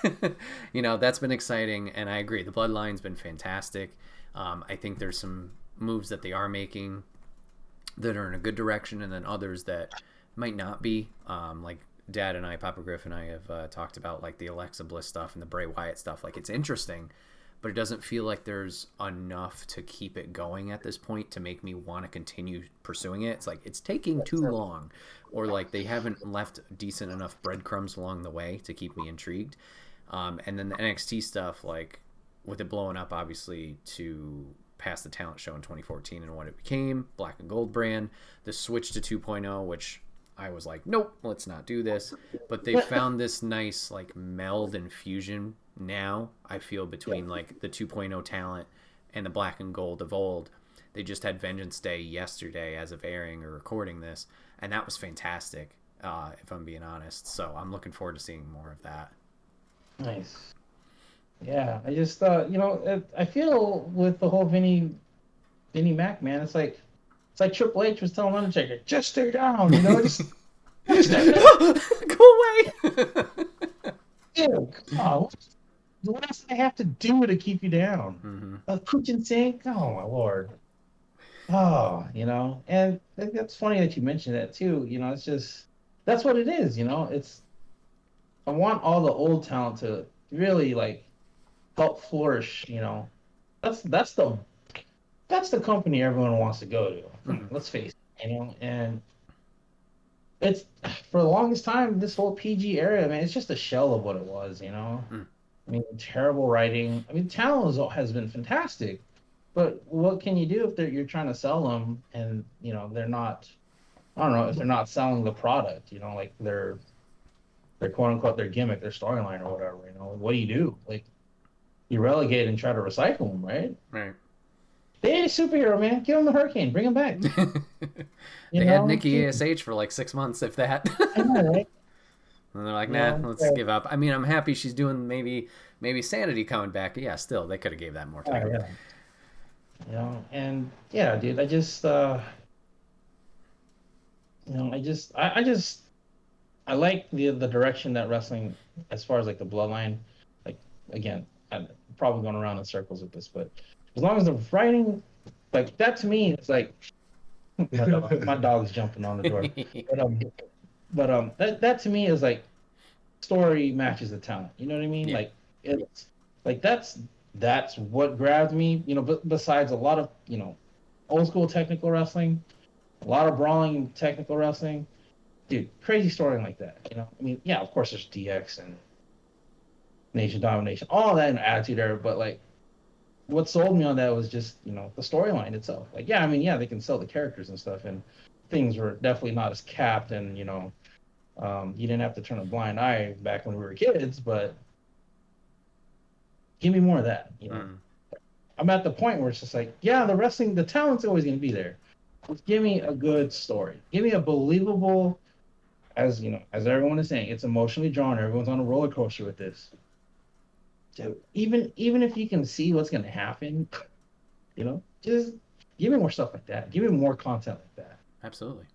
that's been exciting, and I agree. The Bloodline's been fantastic. I think there's some moves that they are making that are in a good direction, and then others that might not be. Like Dad and I, Papa Griff and I have talked about like the Alexa Bliss stuff and the Bray Wyatt stuff. Like it's interesting, but it doesn't feel like there's enough to keep it going at this point to make me want to continue pursuing it. It's like it's taking too long, or like they haven't left decent enough breadcrumbs along the way to keep me intrigued. And then the NXT stuff, like with it blowing up obviously to past the talent show in 2014 and what it became, Black and Gold brand, the switch to 2.0, which I was like, nope, let's not do this. But they found this nice like meld and fusion now, I feel, between like the 2.0 talent and the Black and Gold of old. They just had Vengeance Day yesterday as of airing or recording this, and that was fantastic, if I'm being honest. So I'm looking forward to seeing more of that. Nice. Yeah, I just I feel with the whole Vinnie Mac, man, it's like Triple H was telling Undertaker, just stay down, just stay down. Go away. Ew, God, what else do I have to do to keep you down? A kitchen sink? Oh my lord. Oh, and that's funny that you mentioned that too. It's just that's what it is. It's I want all the old talent to really like help flourish. That's the company everyone wants to go to. Let's face it. And it's for the longest time this whole PG era, man, it's just a shell of what it was. I mean, terrible writing. I mean, talent has been fantastic, but what can you do if you're trying to sell them and they're not? I don't know if they're not selling the product. Like their quote unquote their gimmick, their storyline or whatever. What do you do? Like you relegate and try to recycle them, right? Right. They ain't a superhero, man. Give them the Hurricane. Bring them back. They had Nikki ASH for like 6 months, if that. I know, right? And they're like, nah, let's give up. I mean, I'm happy she's doing maybe Sanity coming back. Yeah, still, they could have gave that more time. Yeah. And yeah, dude, I just, I like the direction that wrestling, as far as like the bloodline, like again, I'm probably going around in circles with this, but as long as the writing, like that to me, it's like my dog's jumping on the door. But that to me is like story matches the talent. You know what I mean? Yeah. Like it's like that's what grabbed me. But besides a lot of old school technical wrestling, a lot of brawling technical wrestling. Dude, crazy story like that. I mean, yeah, of course there's DX and Nation Domination, all that in Attitude Era, but like what sold me on that was just, the storyline itself. Like, yeah, I mean, yeah, they can sell the characters and stuff, and things were definitely not as capped, and you didn't have to turn a blind eye back when we were kids, but give me more of that, I'm at the point where it's just like, yeah, the talent's always going to be there. Just give me a good story. Give me a believable, as everyone is saying, it's emotionally drawn. Everyone's on a roller coaster with this. So even if you can see what's going to happen, just give me more stuff like that. Give me more content like that. Absolutely.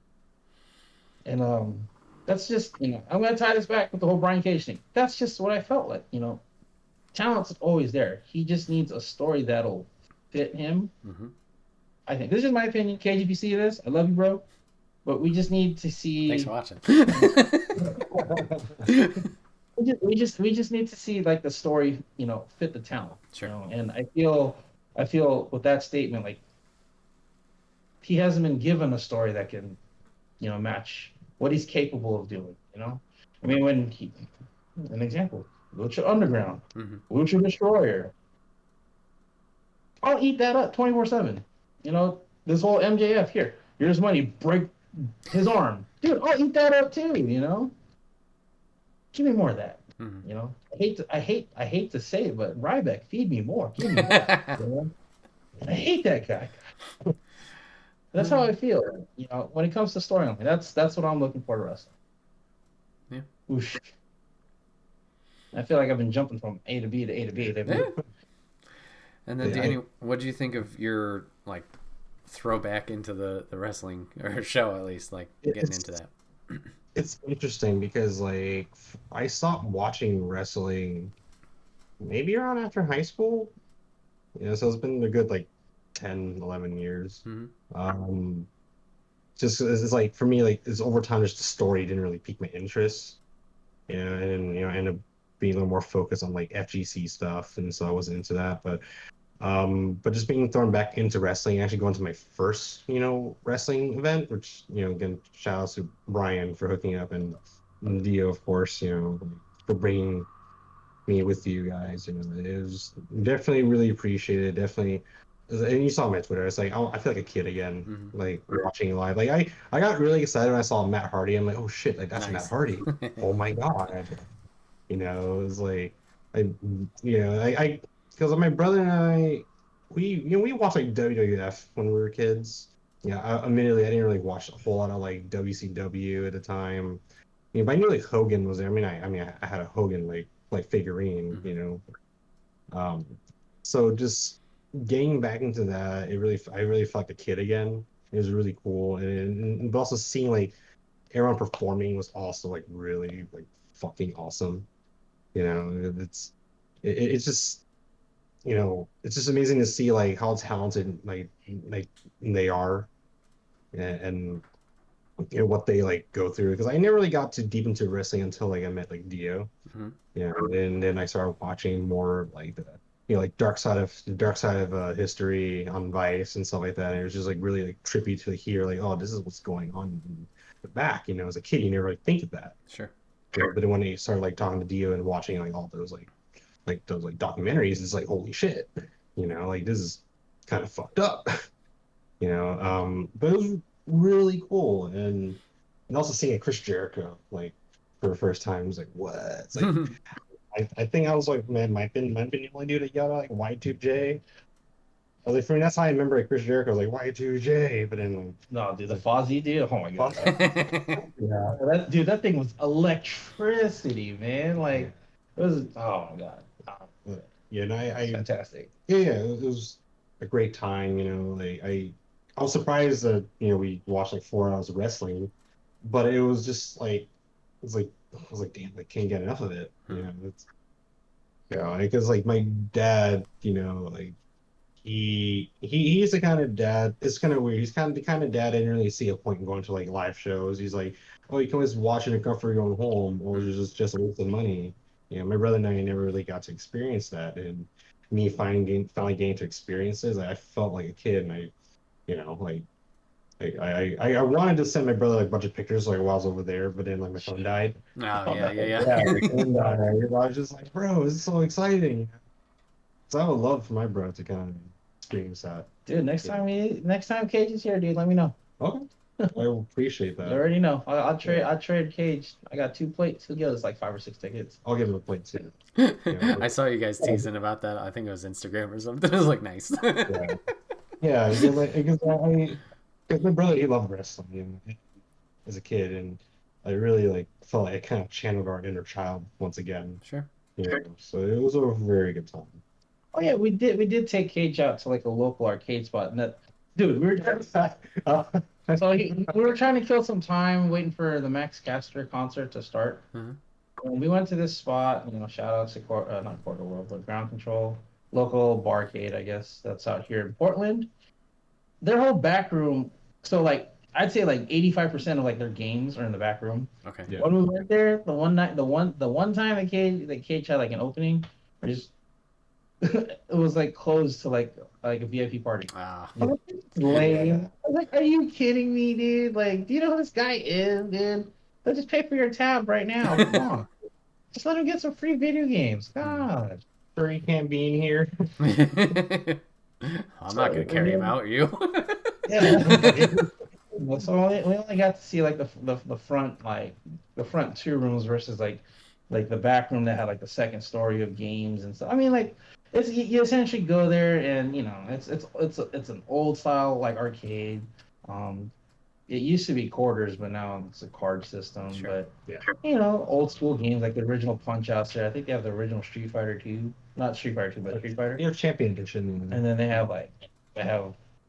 And that's just, I'm going to tie this back with the whole Brian Cage thing. That's just what I felt like, talent's always there. He just needs a story that'll fit him. Mm-hmm. I think this is my opinion. Cage, if you see this, I love you, bro. But we just need to see. Thanks for watching. we just need to see like the story, fit the talent. Sure. And I feel with that statement, like he hasn't been given a story that can, match what he's capable of doing. I mean, an example, Lucha Underground, mm-hmm. Lucha Destroyer. I'll eat that up 24/7. This whole MJF here. Here's money. Break his arm, dude. I'll eat that up too. Give me more of that. Mm-hmm. I hate to say it, but Ryback, feed me more. Give me more. I hate that guy. That's how I feel. When it comes to storyline, that's what I'm looking for to wrestling. Yeah. Oosh. I feel like I've been jumping from A to B to A to B to B. And then, Danny, what do you think of your throwback into the wrestling or show, at least, getting into that? It's interesting because I stopped watching wrestling maybe around after high school. So it's been a good 10, 11 years. Mm-hmm. Just it's for me, it's over time, just the story didn't really pique my interest. And I ended up being a little more focused on FGC stuff, and so I wasn't into that. But just being thrown back into wrestling, actually going to my first wrestling event, which again, shout out to Brian for hooking up, and Dio, of course, for bringing me with you guys. It was definitely really appreciated. Definitely, and you saw my Twitter. It's I feel like a kid again, mm-hmm. Watching it live. I got really excited when I saw Matt Hardy. I'm like, oh shit, that's nice. Matt Hardy. Oh my god. It was because my brother and I, we watched WWF when we were kids. Admittedly, I didn't really watch a whole lot of WCW at the time. But I knew Hogan was there. I had a Hogan figurine. Mm-hmm. So just getting back into that, I really felt like a kid again. It was really cool, but also seeing everyone performing was also really fucking awesome. It's just it's just amazing to see how talented they are, and what they go through, because I never really got too deep into wrestling until I met Dio. Mm-hmm. And then I started watching more the dark side of history on Vice and stuff like that, and it was just really trippy to hear oh, this is what's going on in the back. As a kid you never really think of that. Sure. But then when they started talking to Dio and watching all those those documentaries, it's holy shit, this is kind of fucked up. But it was really cool, and also seeing Chris Jericho for the first time was what? It's I think I was man, might been the only dude that yelled out Y2J. I was for me, that's how I remember Chris Jericho was Y2J, but then no, dude, the Fozzy dude, oh my god. Yeah. That thing was electricity, man. It was, oh my god. Yeah, and I fantastic. Yeah, it was a great time. I was surprised that we watched 4 hours of wrestling, but it was just I was damn, I can't get enough of it. It's because my dad, he's the kind of dad. It's kind of weird. He's kind of the kind of dad I didn't really see a point in going to live shows. He's oh, you can always watch it in comfort of your own home, or it's just a waste of money. My brother and I never really got to experience that, and me finally getting to experiences, I felt like a kid, and I wanted to send my brother a bunch of pictures while I was over there, but then my phone died. Oh yeah. I was just bro, this is so exciting. So I would love for my brother to kind of experience that. Dude, next time Cage is here, dude, let me know. Okay. I appreciate that. You already know. I'll trade Cage. I got 2 plates. He'll give us like 5 or 6 tickets. I'll give him a plate too. I saw you guys teasing about that. I think it was Instagram or something. It was like nice. Yeah, because my brother, he loved wrestling as a kid, and I really like felt like it kind of channeled our inner child once again. Sure. So it was a very good time. Oh yeah, we did take Cage out to like a local arcade spot, and that, dude, we were we were trying to kill some time waiting for the Max Caster concert to start. And we went to this spot, shout out to not Quarter World, but Ground Control, local barcade, I guess, that's out here in Portland. Their whole back room, so like I'd say like 85% of like their games are in the back room. Okay. Yeah. When we went there, the one time the cage had like an opening, or just it was like closed to like a VIP party. Lame. I was like, are you kidding me, dude? Like, do you know who this guy is, dude? Let's just pay for your tab right now. Come on. Just let him get some free video games. God. Sure, he can't be in here. I'm not gonna carry him out, you. Yeah. So we only got to see like the front, like the front 2 rooms versus like the back room that had like the second story of games and stuff. I mean, like you essentially go there and it's an old style like arcade. It used to be quarters, but now it's a card system. Sure. But old school games like the original Punch Outs there. I think they have the original Street Fighter 2, not Street Fighter 2, but Street Fighter. You have Champion Edition. And then they have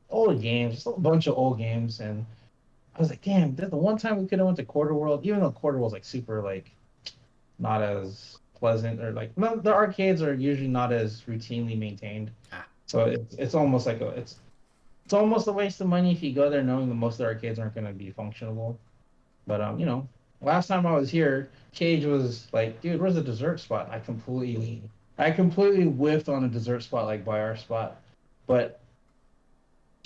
old games, just a bunch of old games, and I was like, damn, the one time we could have went to Quarter World, even though Quarter World's like super like not as pleasant, or like the arcades are usually not as routinely maintained. So it's almost like it's almost a waste of money if you go there knowing that most of the arcades aren't going to be functional. But last time I was here, Cage was like, dude, where's the dessert spot? I completely whiffed on a dessert spot like by our spot, but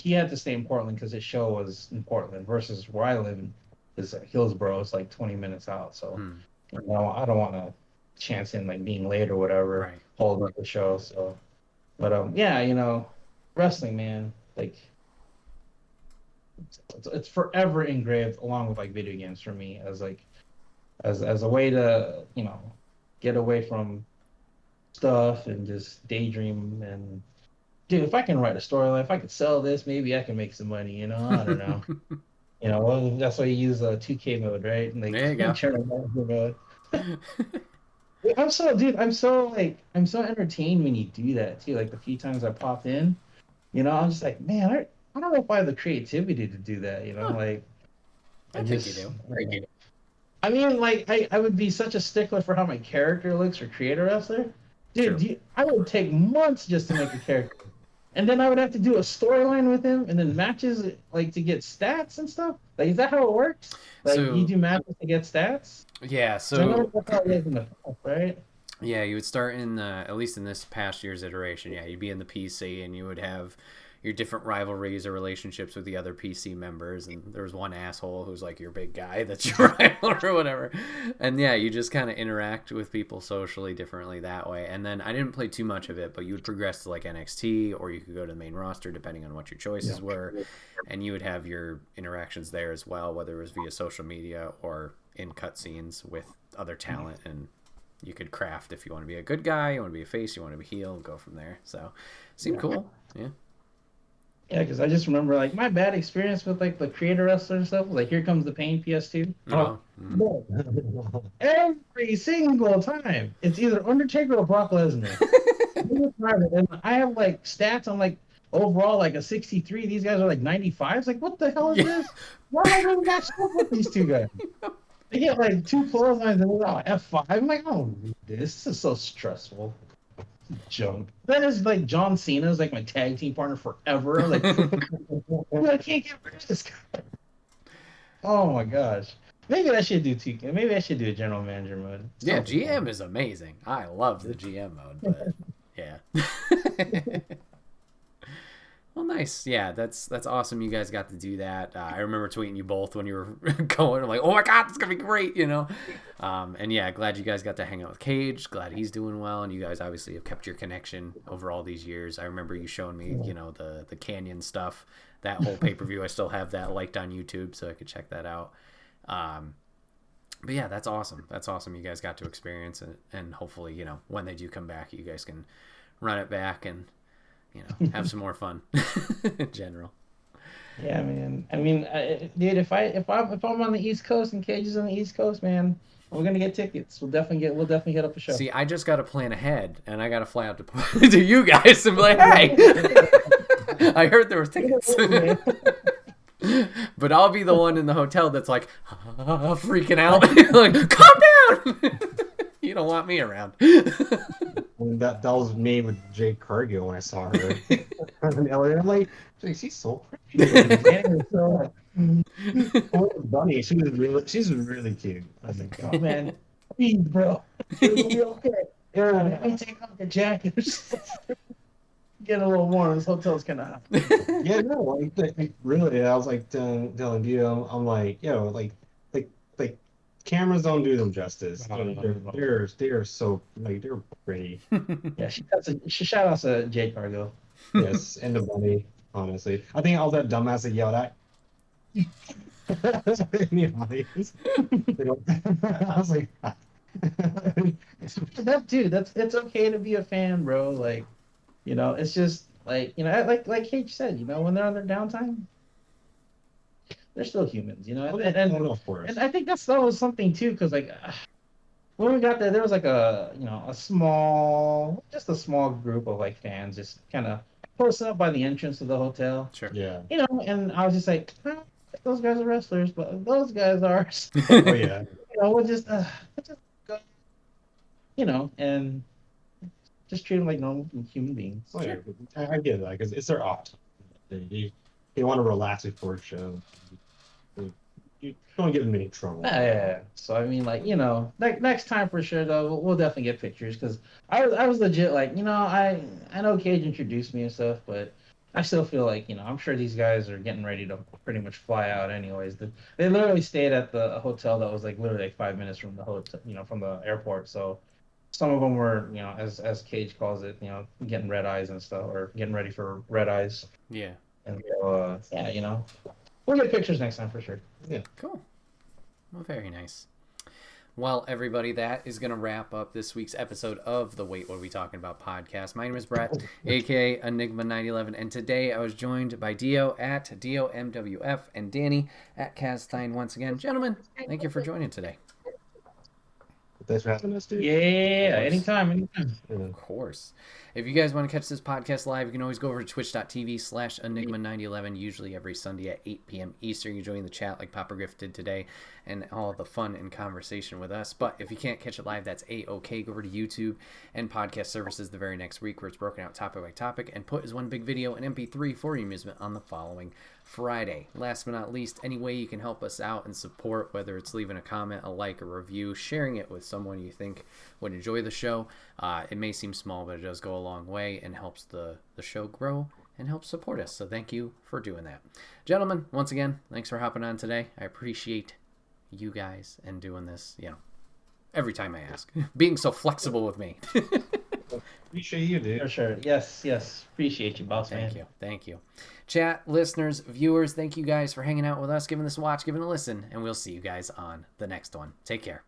he had to stay in Portland because his show was in Portland versus where I live in is Hillsboro. It's like 20 minutes out. So I don't want to chance in like being late or whatever, holding up the show. So, but wrestling, man, like it's forever engraved along with like video games for me as a way to get away from stuff and just daydream. And dude, if I can write a storyline, if I could sell this, maybe I can make some money. I don't know. Well, that's why you use 2K mode, right? And there you go. Mode. I'm so entertained when you do that too. Like the few times I popped in, I'm just like, man, I don't know if I have the creativity to do that. Like I think you do. I mean, like I would be such a stickler for how my character looks for creator wrestler. Dude, I would take months just to make a character. And then I would have to do a storyline with him and then matches like to get stats and stuff. Like, is that how it works? Like, you do matches to get stats? Yeah, so that's how it is in the past, right? Yeah, you would start in at least in this past year's iteration. Yeah, you'd be in the PC and you would have your different rivalries or relationships with the other PC members, and there was one asshole who's like your big guy that's your rival or whatever. And yeah, you just kind of interact with people socially differently that way. And then I didn't play too much of it, but you would progress to like NXT, or you could go to the main roster depending on what your choices were, and you would have your interactions there as well, whether it was via social media or in cutscenes with other talent. And you could craft if you want to be a good guy, you want to be a face, you want to be heel, and go from there. So it seemed cool. Yeah, because I just remember like my bad experience with like the creator wrestler stuff was like, Here Comes the Pain PS2. Every single time it's either Undertaker or Brock Lesnar. And I have like stats on like overall like a 63. These guys are like 95s. Like, what the hell is this? Why am I doing that stuff with these two guys? They get like 2 clotheslines and F5. I'm like, oh, this is so stressful. Junk. That is like John Cena's like my tag team partner forever. Like, I can't get rid of this guy. Oh my gosh. Maybe I should do 2K. Maybe I should do a general manager mode. Yeah, GM is amazing. I love the GM mode, but yeah. Well, nice. Yeah, that's awesome. You guys got to do that. I remember tweeting you both when you were going. I'm like, oh my god, it's gonna be great, you know. And yeah, glad you guys got to hang out with Cage. Glad he's doing well, and you guys obviously have kept your connection over all these years. I remember you showing me, you know, the Canyon stuff. That whole pay-per-view, I still have that liked on YouTube, so I could check that out. But yeah, that's awesome. That's awesome. You guys got to experience it, and hopefully, you know, when they do come back, you guys can run it back and, you know, have some more fun in general. Yeah, man. I mean, dude, if I'm on the East Coast and Cage is on the East Coast, man, we're gonna get tickets. We'll definitely get up a show. See, I just got to plan ahead, and I got to fly out to you guys and be like, hey, I heard there was tickets. But I'll be the one in the hotel that's like freaking out, like, calm down. You don't want me around. That was me with Jade Cargill when I saw her in the elevator. I'm like, she's so pretty. Bunny, she's really cute. I think. Oh man, please, bro, it'll be okay. Yeah, let me take off the jacket. Get a little warm. This hotel's kind of hot. Yeah, no, like really. I was like telling Dio, I'm like, yo, like cameras don't do them justice. They're so like they're pretty. Yeah, she shout out to Jade Cargill. Yes, and the bunny. Honestly, I think all that dumbass that yelled at. I was like, dude, it's okay to be a fan, bro. Like, you know, it's just like, you know, like Cage said, you know, when they're on their downtime, they're still humans, you know. And I think that was something too, because like when we got there was like a small group of like fans just kind of posted up by the entrance of the hotel. Sure. Yeah. You know, and I was just like, those guys are wrestlers, but those guys are. Oh yeah. You know, we'll just go. You know, and just treat them like normal human beings. Oh, yeah. I get that because it's their off time. They want to relax before a show. You don't get them any trouble. Yeah. So I mean, like, you know, next time for sure though, we'll definitely get pictures because I was legit like, you know, I know Cage introduced me and stuff, but I still feel like, you know, I'm sure these guys are getting ready to pretty much fly out anyways. They literally stayed at the hotel that was like literally like 5 minutes from the hotel, you know, from the airport. So some of them were, you know, as Cage calls it, you know, getting red eyes and stuff, or getting ready for red eyes. Yeah. And yeah, you know, we'll get pictures next time for sure. Yeah. Cool. Well, very nice. Well, everybody, that is going to wrap up this week's episode of the Wait, What Are We Talking About podcast. My name is Bret, a.k.a. Enigma911, and today I was joined by Dio at Dio MWF and Danny at Castine once again. Gentlemen, thank you for joining today. Thanks for having us, dude. Yeah, anytime. Of course. If you guys want to catch this podcast live, you can always go over to twitch.tv/Enigma911, usually every Sunday at 8 p.m. Eastern. You join the chat like Papa Griff did today and all the fun and conversation with us. But if you can't catch it live, that's A-OK. Go over to YouTube and podcast services the very next week where it's broken out topic by topic and put as one big video and MP3 for your amusement on the following Friday. Last but not least, any way you can help us out and support, whether it's leaving a comment, a like, a review, sharing it with someone you think would enjoy the show. It may seem small, but it does go a long way and helps the show grow and helps support us. So thank you for doing that. Gentlemen, once again, thanks for hopping on today. I appreciate you guys and doing this, you know, every time I ask. Being so flexible with me. Appreciate you, dude. For sure. Yes. Appreciate you, boss man. Thank you. Chat, listeners, viewers, thank you guys for hanging out with us, giving this a watch, giving it a listen, and we'll see you guys on the next one. Take care.